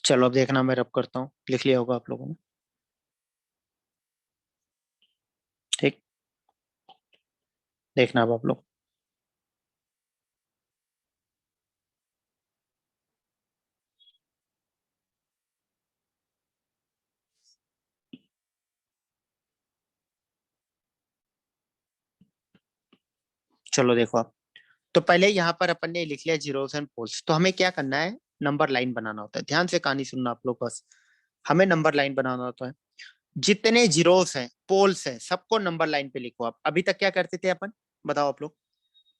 चलो अब देखना, मैं रब करता हूँ, लिख लिया होगा आप लोगों ने। ठीक, देखना अब आप लोग। चलो देखो आप, तो पहले यहाँ पर अपन ने लिख लिया जीरोस एंड पोल्स। तो हमें क्या करना है, नंबर लाइन बनाना होता है। ध्यान से कहानी सुनना आप लोग बस। हमें नंबर लाइन बनाना होता है। जितने जीरोस हैं, पोल्स हैं, सबको नंबर लाइन पे लिखो आप। अभी तक क्या करते थे अपन, बताओ आप लोग।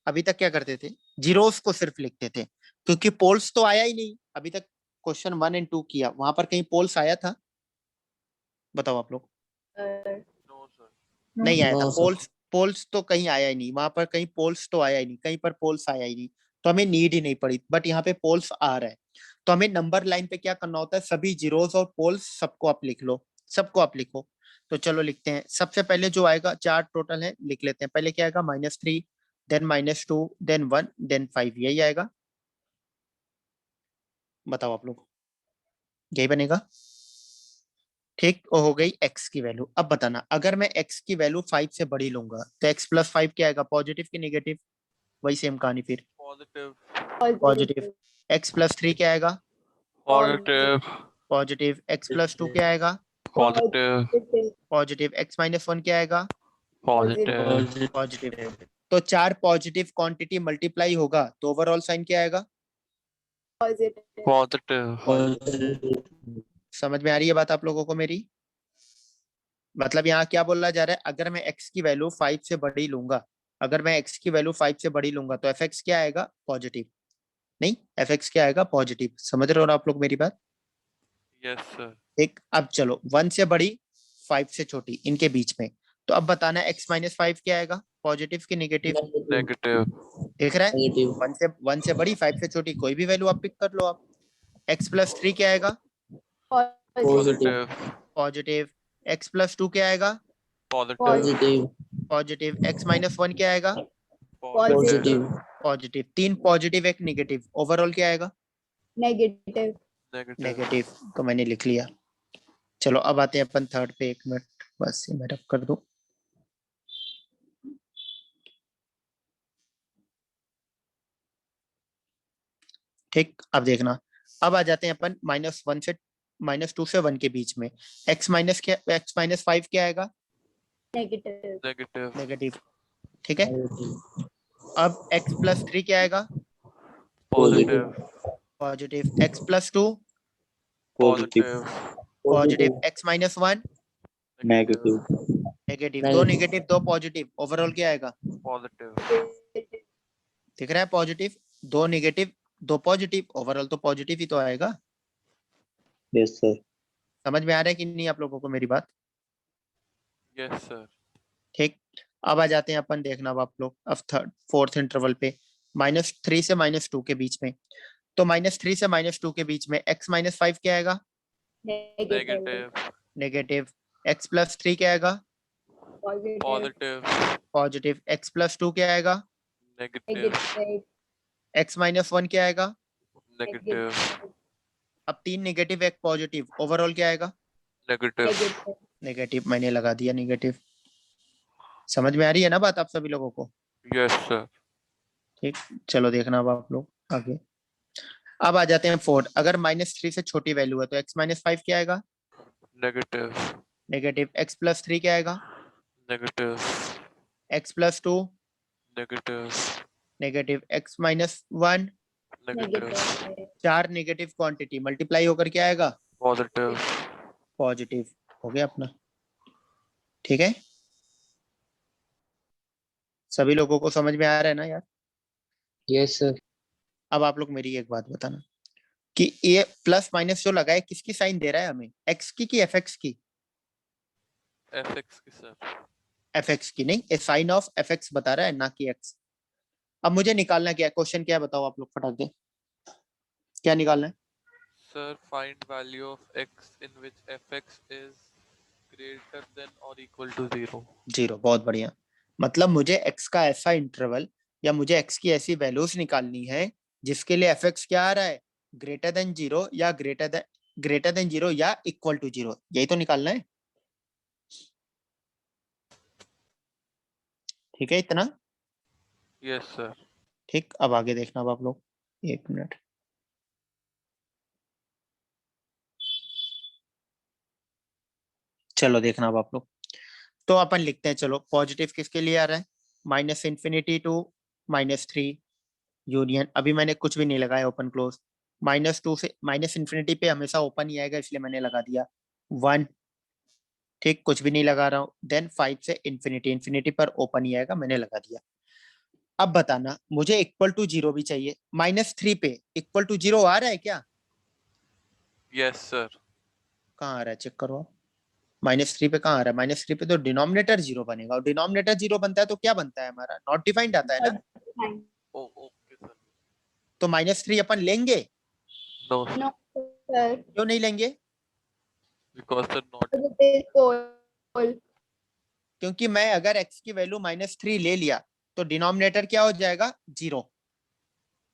अभी तक क्या करते थे, जीरोस को सिर्फ लिखते थे, क्योंकि पोल्स तो आया ही नहीं अभी तक। क्वेश्चन 1 एंड 2 किया, वहां पर कहीं पोल्स आया था, बताओ आप लोग। No sir. नहीं आया था नो सर। पोल्स। पोल्स तो कहीं आया ही नहीं वहां पर, कहीं पोल्स तो आया ही नहीं, कहीं पर पोल्स आया ही नहीं। तो हमें नीड ही नहीं पड़ी, बट यहाँ पे पोल्स आ रहा है। तो हमें नंबर लाइन पे क्या करना होता है, सभी जीरोस और पोल्स सबको आप लिख लो, सबको आप लिखो। तो चलो लिखते हैं। सबसे पहले जो आएगा, 4 टोटल है, लिख लेते हैं। पहले क्या आएगा, -3, देन -2, देन 1, देन 5, यही आएगा। बताओ आप लोग, यही बनेगा। ठीक, और हो गई x की वैल्यू। अब बताना, अगर मैं x की वैल्यू 5 से बड़ी लूंगा तो x + 5 क्या आएगा, पॉजिटिव की नेगेटिव। वही सेम कहानी फिर, पॉजिटिव। पॉजिटिव। x + 3 क्या आएगा, पॉजिटिव। पॉजिटिव। x + 2 क्या आएगा, पॉजिटिव। पॉजिटिव। x - 1 क्या आएगा, पॉजिटिव। पॉजिटिव। तो 4 पॉजिटिव क्वांटिटी मल्टीप्लाई होगा तो ओवरऑल साइन क्या आएगा, पॉजिटिव। पॉजिटिव। समझ में आ रही है बात आप लोगों को मेरी। मतलब यहाँ क्या बोला जा रहा है, अगर मैं x की वैल्यू 5 से बड़ी लूंगा, अगर मैं x की वैल्यू 5 से बड़ी लूंगा तो fx क्या आएगा, पॉजिटिव। नहीं, fx क्या आएगा, पॉजिटिव। समझ रहे हो ना आप लोग मेरी बात। Yes sir. एक, अब चलो 1 से बड़ी 5 से छोटी, इनके बीच में। तो अब बताना x - 5 क्या आएगा, पॉजिटिव की नेगेटिव। नेगेटिव। देख रहा है, नेगेटिव। 1 से बड़ी 5 से छोटी, कोई भी वैल्यू आप पिक कर लो आप। x + 3 क्या आएगा, पॉजिटिव। पॉजिटिव। x + 2 क्या आएगा, पॉजिटिव। पॉजिटिव। पॉजिटिव। x - 1 क्या आएगा, positive. Positive. 3 positive, 1 negative, overall क्या आएगा, नेगेटिव। नेगेटिव। नेगेटिव। तो मैंने लिख लिया। चलो अब आते हैं अपन थर्ड पे, 1 मिनट बस, ये मैं रब कर दूं। ठीक, अब देखना, अब आ जाते हैं अपन -1 से -2 से 1 के बीच में। x माइनस क्या, x - 5 क्या आएगा, नेगेटिव। नेगेटिव। नेगेटिव। ठीक है, अब x + 3 क्या आएगा, positive. Positive. x + 2 positive. Positive. x - 1 negative. Negative. 2 negative 2 positive, overall क्या आएगा, पॉजिटिव। दिख रहा है, पॉजिटिव। 2 नेगेटिव 2 पॉजिटिव, ओवरऑल तो पॉजिटिव ही तो आएगा। Yes sir. समझ में आ रहा है कि नहीं आप लोगों को मेरी बात। Yes sir. ठीक, अब आ जाते हैं अपन, देखना अब आप लोग, अब फोर्थ इंटरवल पे, -3 से -2 के बीच में। तो -3 से -2 के बीच में x - 5 क्या आएगा, नेगेटिव। नेगेटिव। x + 3 क्या आएगा, पॉजिटिव। पॉजिटिव। x + 2 क्या आएगा, नेगेटिव। x - 1 क्या आएगा। नेगेटिव। अब 3 नेगेटिव 1 पॉजिटिव, ओवरऑल क्या आएगा, नेगेटिव। नेगेटिव। मैंने लगा दिया नेगेटिव। समझ में आ रही है ना बात आप सभी लोगों को। Yes sir. ठीक, चलो देखना अब आप लोग आगे। अब आ जाते हैं फोर्थ, अगर -3 से छोटी वैल्यू है तो x - 5 क्या आएगा, नेगेटिव। नेगेटिव। x + 3 क्या आएगा, negative. x + 2 negative. Negative. x - 1 negative. 4 negative quantity multiply होकर क्या आएगा, पॉजिटिव। पॉजिटिव। हो गया अपना। ठीक है, सभी लोगों को समझ में आ रहा है ना यार। Yes sir. अब आप लोग मेरी एक बात बताना कि ये प्लस माइनस जो लगा है, किसकी साइन दे रहा है हमें, x की कि fx की, एफएक्स की सर। fx की। नहीं, ये साइन ऑफ fx बता रहा है, ना कि x। अब मुझे निकालना क्या है, क्वेश्चन क्या है बताओ आप लोग फटाक दे, क्या निकालना है। Sir find value of x in which FX is greater than और इक्वल टू 0। 0, बहुत बढ़िया। मतलब मुझे x का ऐसा इंटरवल या मुझे x की ऐसी वैल्यूज निकालनी है जिसके लिए fx क्या आ रहा है, ग्रेटर देन 0 या ग्रेटर देन ग्रेटर देन 0 या इक्वल टू 0, यही तो निकालना है। ठीक है इतना। Yes sir. ठीक, अब आगे देखना अब आप लोग, 1 मिनट। चलो देखना अब आप लोग, तो अपन लिखते हैं, चलो पॉजिटिव किसके लिए आ रहा है, -∞ टू -3 यूनियन, अभी मैंने कुछ भी नहीं लगाया ओपन क्लोज, -2 से -∞ पे हमेशा ओपन ही आएगा इसलिए मैंने लगा दिया 1। ठीक, कुछ भी नहीं लगा रहा हूँ। देन 5 से इन्फिनिटी पर ओपन ही आएगा, मैंने लगा दिया। अब बताना, मुझे इक्वल टू 0 भी चाहिए, -3 पे इक्वल टू 0 आ रहा है क्या? Yes sir. कहाँ आ रहा है, चेक करो आप। -3 पे कहाँ आ रहा है, -3 पे तो डिनोमिनेटर 0 बनेगा, और डिनोमिनेटर 0 बनता है तो क्या बनता है हमारा, नॉट डिफाइंड आता है ना। Okay sir. तो -3 अपन लेंगे? नो नो सर, क्यों नहीं लेंगे? Because sir not. पोल क्योंकि मैं अगर x की वैल्यू -3 ले लिया तो डिनोमिनेटर क्या हो जाएगा, 0।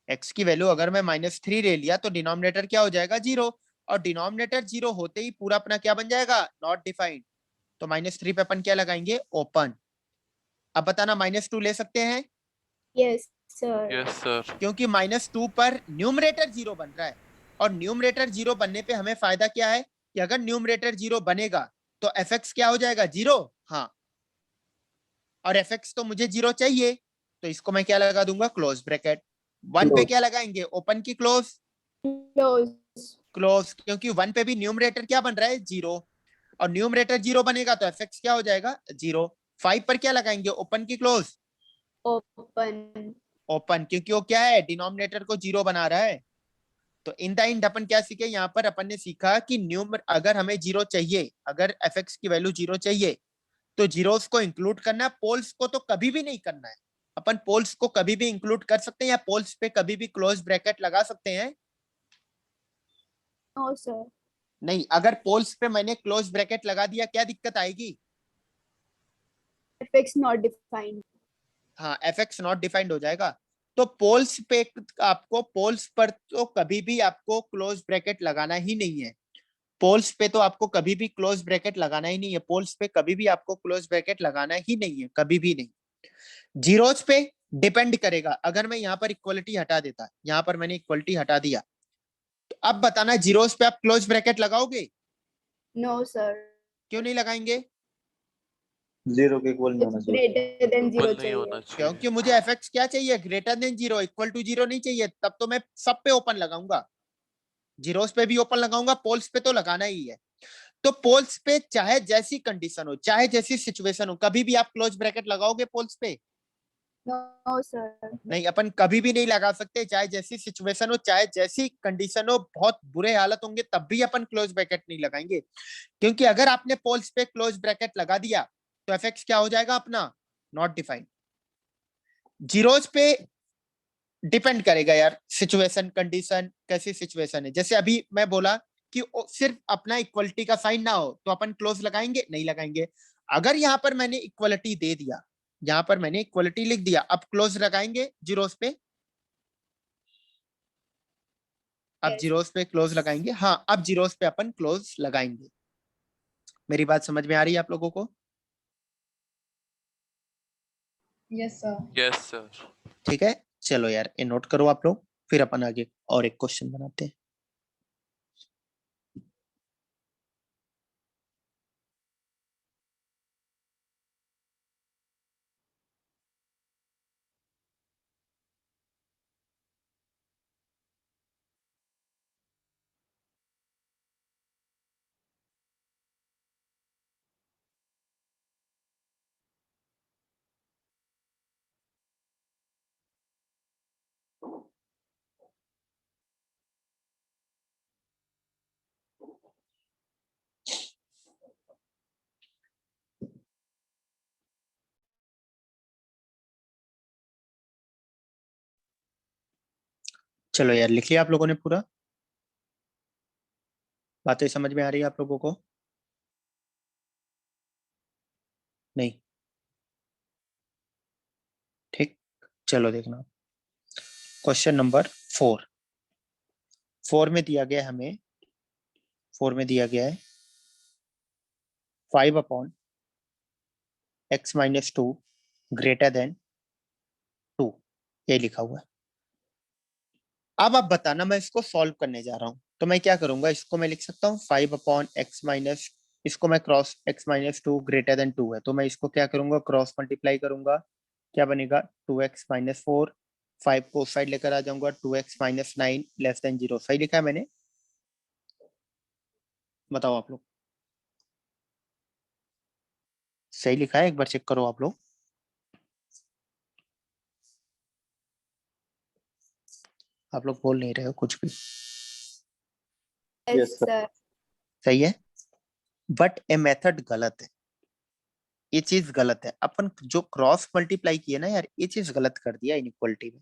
x की वैल्यू अगर मैं -3 ले लिया तो डिनोमिनेटर क्या हो जाएगा, 0। और डिनोमिनेटर 0 होते ही पूरा अपना क्या बन जाएगा, नॉट डिफाइंड। तो -3 पे अपन क्या लगाएंगे, ओपन। अब बताना, -2 ले सकते हैं? Yes sir, yes sir. क्योंकि -2 पर न्यूमरेटर 0 बन रहा है, और न्यूमरेटर 0 बनने पे हमें फायदा क्या है कि अगर न्यूमरेटर 0 बनेगा तो fx क्या हो जाएगा, 0। हाँ, और fx तो मुझे 0 चाहिए, तो इसको मैं क्या लगा दूंगा, क्लोज ब्रैकेट। 1 पे क्या लगाएंगे, ओपन की क्लोज, क्लोज क्लोज, क्योंकि 1 पे भी न्यूमरेटर क्या बन रहा है, 0। और न्यूमरेटर 0 बनेगा तो fx क्या हो जाएगा, 0। 5 पर क्या लगाएंगे, ओपन की क्लोज, ओपन ओपन, क्योंकि वो क्या है, डिनोमिनेटर को 0 बना रहा है। तो इन द एंड अपन क्या सीखे, यहाँ पर अपन ने सीखा कि अगर हमें 0 चाहिए, अगर fx की वैल्यू 0 चाहिए तो जीरोस को इंक्लूड करना है, पोल्स को तो कभी भी नहीं करना है। अपन पोल्स को कभी भी इंक्लूड कर सकते हैं या पोल्स पे कभी भी क्लोज ब्रैकेट लगा सकते हैं? नो सर, नहीं, अगर पोल्स पे मैंने क्लोज ब्रैकेट लगा दिया क्या दिक्कत आएगी? fx not defined. हाँ, fx नॉट डिफाइंड हो जाएगा। तो पोल्स पे आपको, पोल्स पर तो कभी भी आपको क्लोज ब्रैकेट लगाना ही नहीं है। पोल्स पे तो आपको कभी भी क्लोज ब्रैकेट लगाना ही नहीं है, पोल्स पे कभी भी आपको क्लोज ब्रैकेट लगाना ही नहीं है, कभी भी नहीं। जीरोस पे डिपेंड करेगा, अगर मैं यहाँ पर इक्वलिटी हटा देता, यहाँ पर मैंने इक्वलिटी हटा दिया, तो अब बताना जीरोस पे आप क्लोज ब्रैकेट लगाओगे? नो सर, क्यों नहीं लगाएंगे? 0 के इक्वल नहीं होना चाहिए। ग्रेटर देन इक्वल 0 नहीं होना चाहिए। क्योंकि चाहिए। मुझे fx क्या चाहिए, ग्रेटर देन 0, इक्वल टू 0 नहीं चाहिए, तब तो मैं सब पे ओपन लगाऊंगा, जीरोस पे भी ओपन लगाऊंगा, पोल्स पे तो लगाना ही है। तो पोल्स पे चाहे जैसी कंडीशन हो, चाहे जैसी सिचुएशन हो, कभी भी आप क्लोज ब्रैकेट लगाओगे पोल्स पे? नो सर, नहीं, अपन कभी भी नहीं लगा सकते, चाहे जैसी सिचुएशन हो, चाहे जैसी कंडीशन हो, बहुत बुरे हालत होंगे तब भी अपन क्लोज ब्रैकेट नहीं लगाएंगे। क्योंकि अगर आपने पोल्स पे क्लोज ब्रैकेट लगा दिया तो एफएक्स क्या हो जाएगा अपना, नॉट डिफाइंड। जीरोस पे डिपेंड करेगा यार, सिचुएशन, कंडीशन, कैसी सिचुएशन है। जैसे अभी मैं बोला कि सिर्फ अपना इक्वलिटी का साइन ना हो तो अपन क्लोज लगाएंगे, नहीं लगाएंगे। अगर यहाँ पर मैंने इक्वलिटी दे दिया, यहाँ पर मैंने इक्वलिटी लिख दिया, अब क्लोज लगाएंगे जीरोस पे? अब Yes. जीरोस पे क्लोज लगाएंगे, हाँ, अब जीरोस पे अपन क्लोज लगाएंगे। मेरी बात समझ में आ रही है आप लोगों को? Yes sir, yes sir. ठीक है, चलो यार ये नोट करो आप लोग, फिर अपन आगे और एक क्वेश्चन बनाते हैं। चलो यार, लिख लिया आप लोगों ने पूरा? बातें समझ में आ रही है आप लोगों को? नहीं? ठीक, चलो देखना, क्वेश्चन नंबर 4 में दिया गया हमें 4 में दिया गया है 5 upon x minus 2 greater than 2, ये लिखा हुआ है। अब आप बताना, मैं इसको सॉल्व करने जा रहा हूं, तो मैं क्या करूंगा, इसको मैं लिख सकता हूँ 5 अपॉन x माइनस, इसको मैं cross x minus 2 greater than 2 है, तो मैं इसको क्या करूंगा, क्रॉस मल्टीप्लाई करूंगा, क्या बनेगा 2x माइनस 4, 5 को उस साइड लेकर आ जाऊंगा, 2x माइनस 9 लेस देन 0। सही लिखा है मैंने? बताओ आप लोग, सही लिखा है? एक बार चेक करो आप लोग। आप लोग बोल नहीं रहे हो कुछ भी। Yes, Yes, sir. sir. सही है, बट ए मेथड गलत है, ये चीज गलत है। अपन जो क्रॉस मल्टीप्लाई किया ना यार, ये चीज गलत कर दिया इनइक्वालिटी में।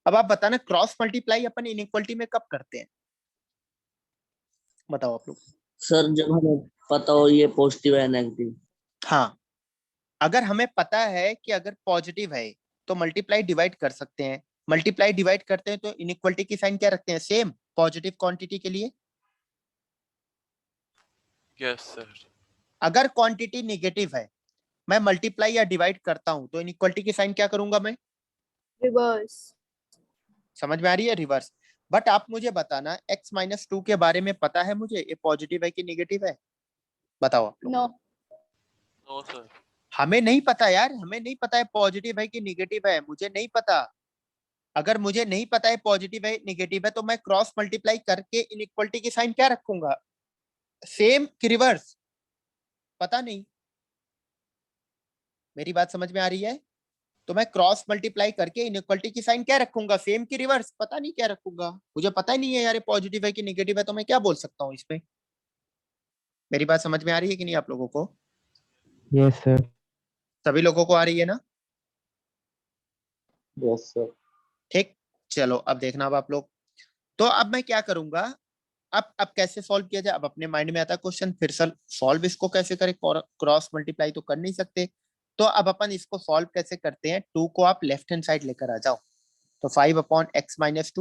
अब आप बताना, क्रॉस मल्टीप्लाई अपन इनइक्वालिटी में कब करते हैं? बताओ आप लोग। सर जब हमें पता हो ये पॉजिटिव है नेगेटिव। हाँ, अगर हमें पता है कि अगर पॉजिटिव है तो मल्टीप्लाई डिवाइड कर सकते हैं, मल्टीप्लाई डिवाइड करते हैं तो इनइक्वालिटी की साइन क्या रखते हैं, सेम पॉजिटिव क्वांटिटी के लिए। Yes sir. अगर क्वांटिटी नेगेटिव है, मैं मल्टीप्लाई या डिवाइड करता हूं, तो इनइक्वालिटी की साइन क्या करूंगा मैं? Reverse. समझ में आ रही है? रिवर्स। बट आप मुझे बताना, x माइनस 2 के बारे में पता है मुझे, ये पॉजिटिव है कि नेगेटिव है? बताओ आप लोग। No. No sir. हमें नहीं पता यार, हमें नहीं पता है पॉजिटिव है कि नेगेटिव है, मुझे नहीं पता। अगर मुझे नहीं पता है पॉजिटिव है नेगेटिव है, तो मैं क्रॉस मल्टीप्लाई करके इनइक्वालिटी की साइन क्या रखूंगा, सेम कि रिवर्स? पता नहीं, मेरी बात समझ में आ रही है? तो मैं क्रॉस मल्टीप्लाई करके इनइक्वालिटी की साइन क्या रखूंगा, सेम कि रिवर्स? पता नहीं क्या रखूंगा, मुझे पता ही नहीं है यार पॉजिटिव है कि नेगेटिव है, तो मैं क्या बोल सकता हूँ इसमें? मेरी बात समझ में आ रही है कि नहीं आप लोगों को? Yes sir. सभी लोगों को आ रही है ना? Yes, sir. ठीक, चलो अब देखना अब आप लोग। तो अब मैं क्या करूंगा, अब कैसे सॉल्व किया जाए, अब अपने माइंड में आता है क्वेश्चन, फिर सॉल्व इसको कैसे करें, क्रॉस मल्टीप्लाई तो कर नहीं सकते, तो अब अपन इसको सॉल्व कैसे करते हैं, 2 को आप लेफ्ट हैंड साइड लेकर आ जाओ, तो 5 upon x minus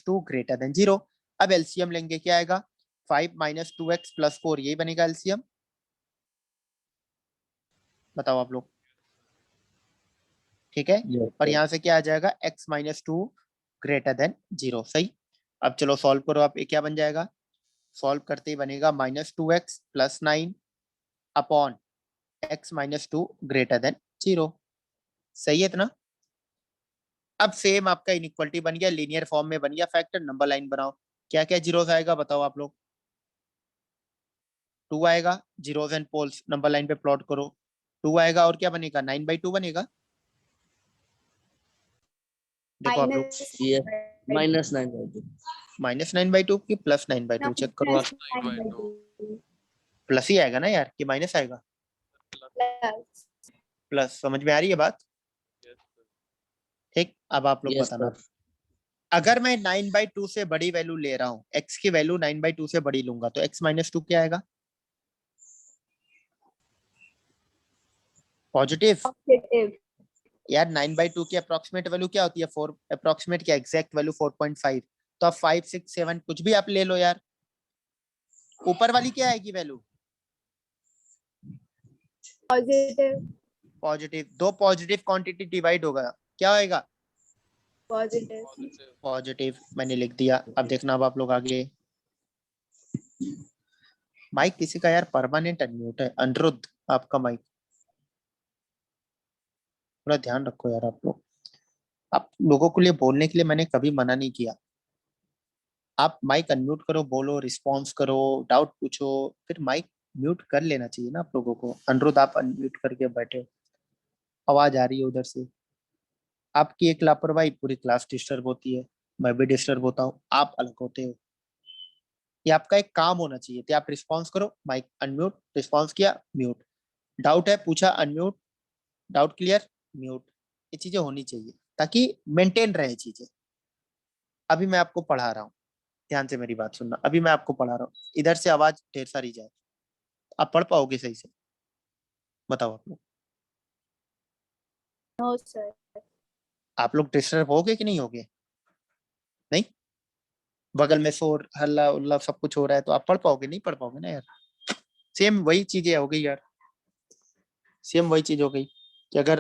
two greater than 0। अब एलसीएम लेंगे, क्या आएगा, 5 माइनस 2x प्लस 4, यही बनेगा एलसीएम। बताओ आप लोग, ठीक है? Yes, और sir. यहाँ से क्या आ जाएगा, x माइनस 2 ग्रेटर देन 0। सही। अब चलो सॉल्व करो आप, ये क्या बन जाएगा, सॉल्व करते ही बनेगा minus 2x plus 9 upon x minus 2 greater than 0। सही है इतना? अब सेम आपका इनइक्वालिटी बन गया, लीनियर फॉर्म में बन गया फैक्टर, नंबर लाइन बनाओ, क्या क्या जीरोस आएगा बताओ आप लोग? 2 आएगा, zeros and poles number line पे प्लॉट करो, 2 आएगा, और क्या बनेगा, 9/2 बनेगा। देखो आप लोग, ये -9/2। -9/2 की +9/2, चेक करो आप। 9/2 प्लस ही आएगा ना यार, कि माइनस आएगा? Plus. प्लस। समझ में आ रही है बात? Yes sir. ठीक, अब आप लोग यस बताना, सर। अगर मैं 9/2 से बड़ी वैल्यू ले रहा हूँ, x की वैल्यू 9/2 से बड़ी लूंगा, तो x माइनस 2 क्या आएगा, पॉजिटिव? Positive. यार 9/2 की अप्रोक्सीमेट वैल्यू क्या होती है, 4, अप्रोक्सीमेट क्या, एग्जैक्ट वैल्यू 4.5, तो अब 5, 6, 7 कुछ भी आप ले लो यार, ऊपर वाली क्या आएगी वैल्यू, Positive. पॉजिटिव। दो पॉजिटिव क्वांटिटी डिवाइड होगा, क्या होएगा, Positive. पॉजिटिव। पॉजिटिव। मैंने लिख दिया। अब देखना, अब आप लोग आगे। माइक किसी का यार परमानेंट अनम्यूट है, अनिरुद्ध आपका माइक, थोड़ा ध्यान रखो यार आप लोग। आप लोगों के लिए बोलने के लिए मैंने कभी मना नहीं किया, आप माइक अनम्यूट करो, बोलो, रिस्पॉन्स करो, डाउट पूछो, फिर माइक म्यूट कर लेना चाहिए ना आप लोगों को। अनिरुद्ध आप अनम्यूट करके बैठे हो, आवाज आ रही है उधर से, आपकी एक लापरवाही पूरी क्लास डिस्टर्ब होती है, मैं भी डिस्टर्ब होता हूँ, आप अलग होते हो। ये आपका एक काम होना चाहिए, तो आप रिस्पॉन्स करो, माइक अनम्यूट, रिस्पॉन्स किया म्यूट, डाउट है पूछा अनम्यूट, डाउट क्लियर म्यूट, ये चीजें होनी चाहिए ताकि मेंटेन रहे चीजें। अभी मैं आपको पढ़ा रहा हूँ, ध्यान से मेरी बात सुनना, अभी मैं आपको पढ़ा रहा हूँ, इधर से आवाज ढेर सारी जाए, आप पढ़ पाओगे सही से? बताओ आप लोग, No, sir. आप लोग डिस्टर्ब होगे कि नहीं होगे? नहीं? बगल में शोर हल्ला उल्ला सब कुछ हो रहा है, तो आप पढ़ पाओगे? नहीं पढ़ पाओगे ना यार। सेम वही चीजें हो गई यार, सेम वही चीज हो गई कि अगर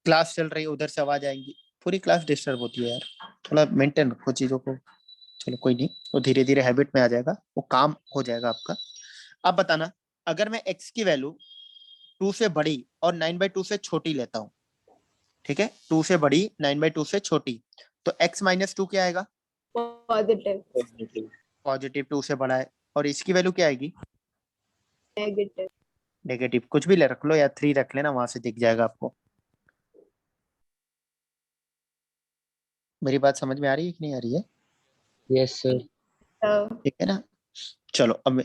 क्लास चल रही है उधर से आवाज आएंगी, पूरी क्लास डिस्टर्ब होती है यार। थोड़ा मेंटेन रखो चीजों को। चलो कोई नहीं, वो धीरे धीरे हैबिट में आ जाएगा, वो काम हो जाएगा आपका। अब बताना, अगर मैं x की वैल्यू 2 से बड़ी और 9/2 से छोटी लेता हूँ, ठीक है, 2 से बड़ी 9/2 से छोटी, तो x माइनस 2 क्या आएगा? पॉजिटिव। पॉजिटिव। पॉजिटिव 2 से बड़ा है, और इसकी वैल्यू क्या आएगी? नेगेटिव। नेगेटिव। कुछ भी ले रख लो या 3 रख लेना, वहां से दिख जाएगा आपको। मेरी बात समझ में आ रही है कि नहीं आ रही है? Yes sir. ठीक है ना। चलो अब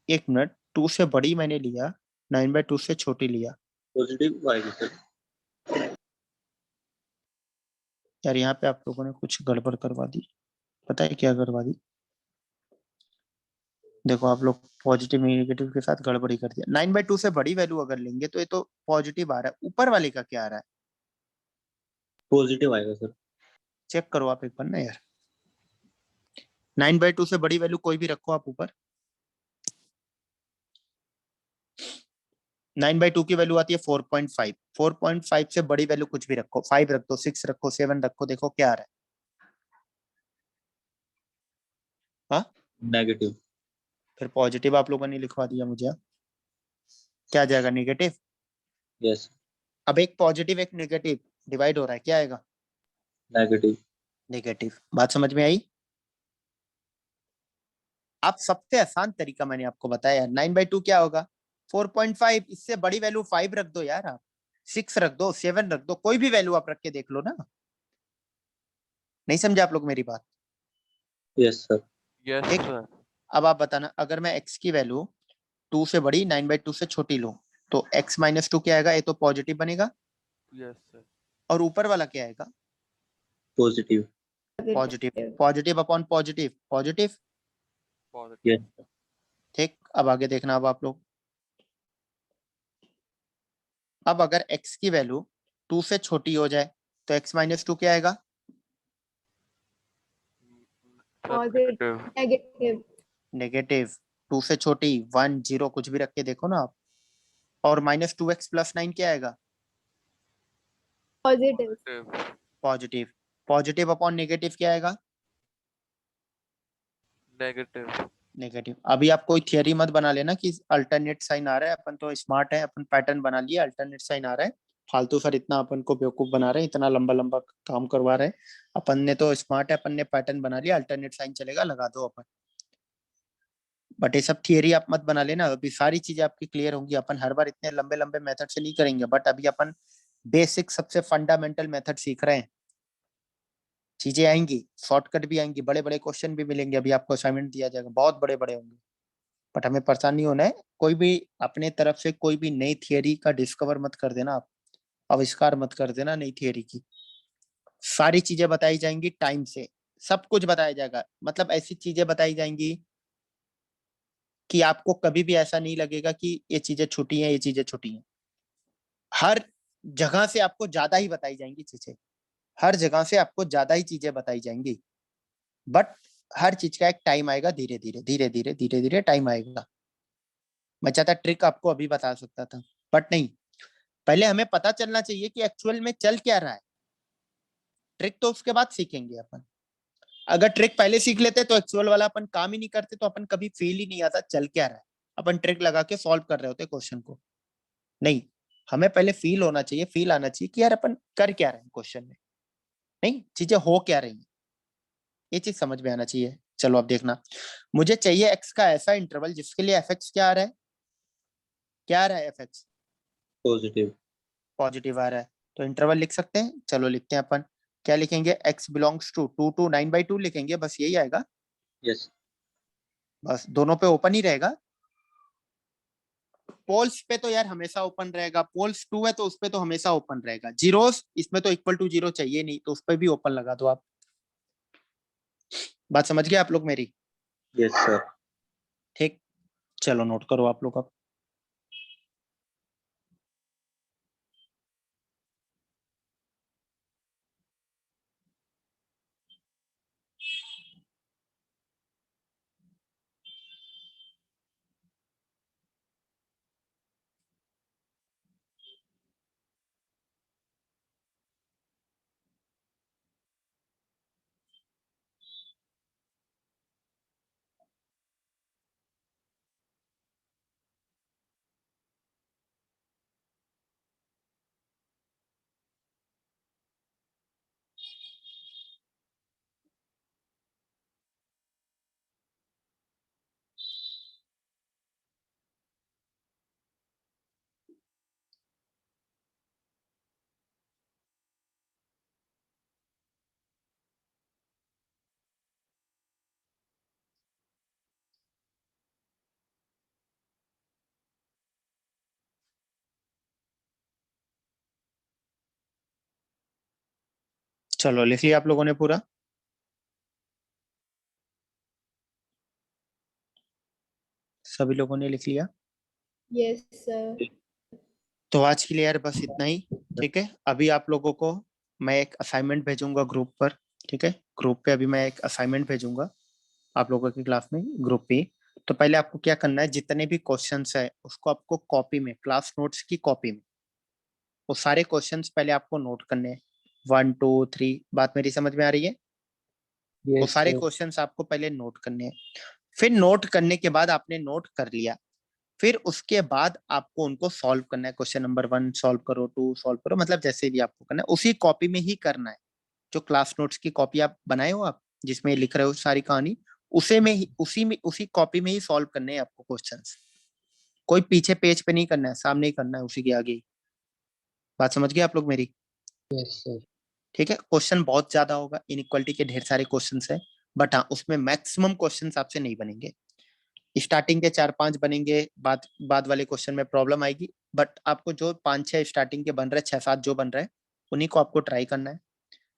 एक मिनट, 2 से बड़ी मैंने लिया, 9/2 से छोटी लिया। पॉजिटिव आएगी सर। यार यहाँ पे आप लोगों ने कुछ गड़बड़ करवा दी, पता है क्या करवा दी? देखो आप लोग पॉजिटिव नेगेटिव के साथ गड़बड़ी कर दिया। 9/2 से बड़ी वैल्यू अगर लेंगे तो ये तो पॉजिटिव आ रहा है, ऊपर वाले का क्या आ रहा है? पॉजिटिव आएगा सर। चेक करो आप एक बार ना यार। 9/2 से बड़ी वैल्यू कोई भी रखो आप ऊपर। 9/2 की वैल्यू आती है 4.5। 4.5 से बड़ी वैल्यू कुछ भी रखो, 5 रख दो, 6 रखो, 7 रखो, देखो क्या आ रहा है। हाँ, नेगेटिव। फिर पॉजिटिव आप लोगों ने लिखवा दिया मुझे। क्या आ जाएगा? नेगेटिव। यस। अब एक पॉजिटिव एक नेगेटिव डिवाइड हो रहा है, क्या आएगा? नेगेटिव। नेगेटिव। बात समझ में आई? आप सबसे आसान तरीका मैंने आपको बताया। 9/2 क्या होगा? 4.5। इससे बड़ी वैल्यू 5 रख दो यार, आप 6 रख दो, 7 रख दो, कोई भी वैल्यू आप रख के देख लो ना। नहीं समझे आप लोग मेरी बात? Yes sir. Yes, ठीक। sir. अब आप बताना, अगर मैं x की वैल्यू 2 से बड़ी 9/2 से छोटी लूं, तो x माइनस 2 क्या आएगा? ये तो पॉजिटिव बनेगा, Yes, sir. और ऊपर वाला क्या आएगा? Positive. Positive. Positive upon positive, positive. Positive. Yes. ठीक, अब आगे देखना। अब आप लोग, अब अगर x की वैल्यू 2 से छोटी हो जाए तो x माइनस 2 क्या आएगा? Sir, positive. negative. Negative. Negative. 2 से छोटी 1 0 कुछ भी रख के देखो ना आप। और -2x + 9 क्या आएगा? Positive. Positive. Positive. Positive upon negative क्या आएगा? Negative. नेगेटिव। अभी आप कोई थियरी मत बना लेना कि अल्टरनेट साइन आ रहा है, अपन तो स्मार्ट है, अपन पैटर्न बना लिए, अल्टरनेट साइन आ रहा है। फालतू सर इतना अपन को बेवकूफ बना रहे हैं, इतना लंबा लंबा काम करवा रहे हैं। अपन ने तो स्मार्ट है, अपन ने पैटर्न बना लिया, अल्टरनेट साइन चलेगा, लगा दो अपन। बट ये सब थियरी आप मत बना लेना, अभी सारी चीजें आपकी क्लियर होंगी। अपन हर बार इतने लंबे लंबे मेथड से नहीं करेंगे, बट अभी अपन बेसिक सबसे फंडामेंटल मेथड सीख रहे हैं। चीजें आएंगी, शॉर्टकट भी आएंगी, बड़े बड़े क्वेश्चन भी मिलेंगे। अभी आपको असाइनमेंट दिया जाएगा, बहुत बड़े बड़े होंगे, बट हमें परेशान नहीं होना है। कोई भी अपने तरफ से कोई भी नई थियरी का डिस्कवर मत कर देना आप, आविष्कार मत कर देना नई थियरी की। सारी चीजें बताई जाएंगी टाइम से, सब कुछ बताया जाएगा, मतलब ऐसी चीजें बताई जाएंगी कि आपको कभी भी ऐसा नहीं लगेगा कि ये चीजें छुटी हैं, ये चीजें छुटी हैं। हर जगह से आपको ज्यादा ही बताई जाएंगी चीजें, हर जगह से आपको ज्यादा ही चीजें बताई जाएंगी। बट हर चीज का एक टाइम आएगा, धीरे धीरे धीरे धीरे धीरे धीरे टाइम आएगा। मैं चाहता ट्रिक आपको अभी बता सकता था, बट नहीं, पहले हमें पता चलना चाहिए कि एक्चुअल में चल क्या रहा है। ट्रिक तो उसके बाद सीखेंगे अपन। अगर ट्रिक पहले सीख लेते तो एक्चुअल वाला अपन काम ही नहीं करते, तो अपन कभी फील ही नहीं आता चल क्या रहा है। अपन ट्रिक लगा के सॉल्व कर रहे होते क्वेश्चन को। नहीं, हमें पहले फील होना चाहिए, फील आना चाहिए कि यार अपन कर क्या रहे हैं क्वेश्चन में, नहीं चीजें हो क्या रही हैं, ये चीज समझ में आना चाहिए। चलो अब देखना, मुझे चाहिए एक्स का ऐसा इंटरवल जिसके लिए एफ एक्स क्या आ रहा है? क्या आ रहा है? F x positive. पॉजिटिव आ रहा है, तो इंटरवल लिख सकते हैं। चलो लिखते हैं अपन। क्या लिखेंगे? x बिलोंग्स टू 2 to 9/2 लिखेंगे, बस यही आएगा। यस। बस दोनों पे ओपन ही रहेगा। पोल्स पे तो यार हमेशा ओपन रहेगा, पोल्स 2 है तो उस पे तो हमेशा ओपन रहेगा। जीरोस इसमें तो इक्वल टू 0 चाहिए नहीं, तो उस पे भी ओपन लगा दो आप। बात समझ गए आप लोग मेरी? Yes sir. ठीक, चलो नोट करो आप लोग अब। चलो लिख लिया आप लोगों ने पूरा? सभी लोगों ने लिख लिया? Yes sir. तो आज के लिए यार बस इतना ही, ठीक है। अभी आप लोगों को मैं एक असाइनमेंट भेजूंगा ग्रुप पर, ठीक है। ग्रुप पे अभी मैं एक असाइनमेंट भेजूंगा आप लोगों की क्लास में, ग्रुप पे। तो पहले आपको क्या करना है, जितने भी क्वेश्चंस है उसको आपको कॉपी में, क्लास नोट्स की कॉपी में, वो सारे क्वेश्चंस पहले आपको नोट करने हैं। 1 2 3, बात मेरी समझ में आ रही है? वो यस सारे सर। क्वेश्चंस आपको पहले नोट करने हैं। फिर नोट करने के बाद आपने नोट कर लिया, फिर उसके बाद आपको उनको सॉल्व करना है। क्वेश्चन नंबर 1 सॉल्व करो, 2 सॉल्व करो, मतलब जैसे भी आपको करना है उसी कॉपी में ही करना है। जो क्लास नोट्स की कॉपी आप बनाए हो आप, जिसमें लिख रहे हो सारी कहानी, उसे में ही, उसी कॉपी में ही सॉल्व करने हैं आपको क्वेश्चंस। कोई पीछे पेज पे नहीं करना है, सामने ही करना है, उसी के आगे ही। बात समझ गए आप लोग मेरी? Yes sir. ठीक है। क्वेश्चन बहुत ज्यादा होगा, इनइक्वालिटी के ढेर सारे क्वेश्चंस है, बट हाँ उसमें मैक्सिमम क्वेश्चंस आपसे नहीं बनेंगे। स्टार्टिंग के 4-5 बनेंगे, बाद वाले क्वेश्चन में प्रॉब्लम आएगी, बट आपको जो 5-6 स्टार्टिंग के बन रहे, 6-7 जो बन रहे हैं, उन्हीं को आपको ट्राई करना है।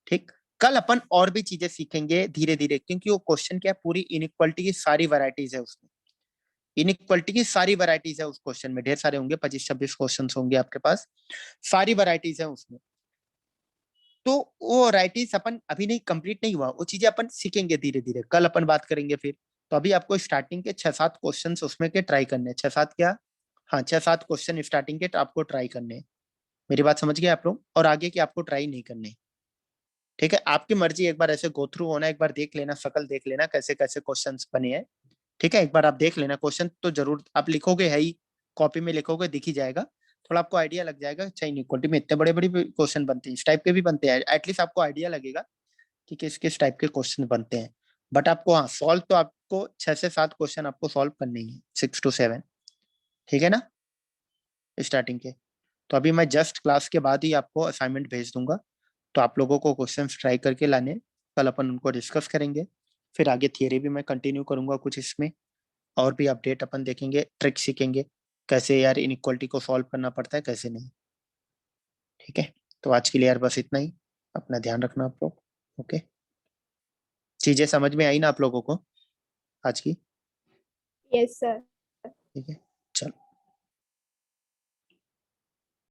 ठीक। कल अपन और भी चीजें सीखेंगे धीरे धीरे, क्योंकि वो क्वेश्चन क्या है, पूरी इनइक्वालिटी की सारी वैरायटीज है उसमें। इनइक्वालिटी की सारी वैरायटीज है उस क्वेश्चन में, ढेर सारे होंगे, 25-26 क्वेश्चन होंगे आपके पास, सारी वैरायटीज है उसमें। तो वो वैरायटीज अपन अभी नहीं, कंप्लीट नहीं हुआ, वो चीजें अपन सीखेंगे धीरे धीरे, कल अपन बात करेंगे फिर। तो अभी आपको स्टार्टिंग के 6-7 क्वेश्चन उसमें के ट्राई करने हैं। 6-7 क्या, हाँ 6-7 क्वेश्चन स्टार्टिंग के आपको ट्राई करने हैं। मेरी बात समझ गए आप लोग? और आगे की आपको ट्राई नहीं करने। ठीक है, आपकी मर्जी, एक बार ऐसे गो थ्रू होना, एक बार देख लेना, शकल देख लेना कैसे कैसे क्वेश्चन बने हैं। ठीक है, एक बार आप देख लेना, क्वेश्चन तो जरूर आप लिखोगे है ही, कॉपी में लिखोगे दिख ही जाएगा, थोड़ा आपको आइडिया लग जाएगा। चाहे इनइक्वालिटी में इतने बड़े बड़े क्वेश्चन बनते हैं, इस टाइप के भी बनते हैं, एटलीस्ट आपको आइडिया लगेगा कि किस किस टाइप के क्वेश्चन बनते हैं। बट आपको हाँ सॉल्व तो आपको 6 से 7 क्वेश्चन आपको सॉल्व करने ही है, 6 to 7। ठीक है ना, स्टार्टिंग के। तो अभी मैं जस्ट क्लास के बाद ही आपको असाइनमेंट भेज दूंगा, तो आप लोगों को क्वेश्चंस ट्राई करके लाने, कल अपन उनको डिस्कस करेंगे। फिर आगे थियरी भी मैं कंटिन्यू करूंगा कुछ इसमें, और भी अपडेट अपन देखेंगे, ट्रिक सीखेंगे कैसे यार इनइक्वालिटी को सॉल्व करना पड़ता है, कैसे नहीं। ठीक है, तो आज के लिए यार बस इतना ही, अपना ध्यान रखना आप लोग। ओके, चीजें समझ में आई ना आप लोगों को आज की? Yes sir. ठीक है।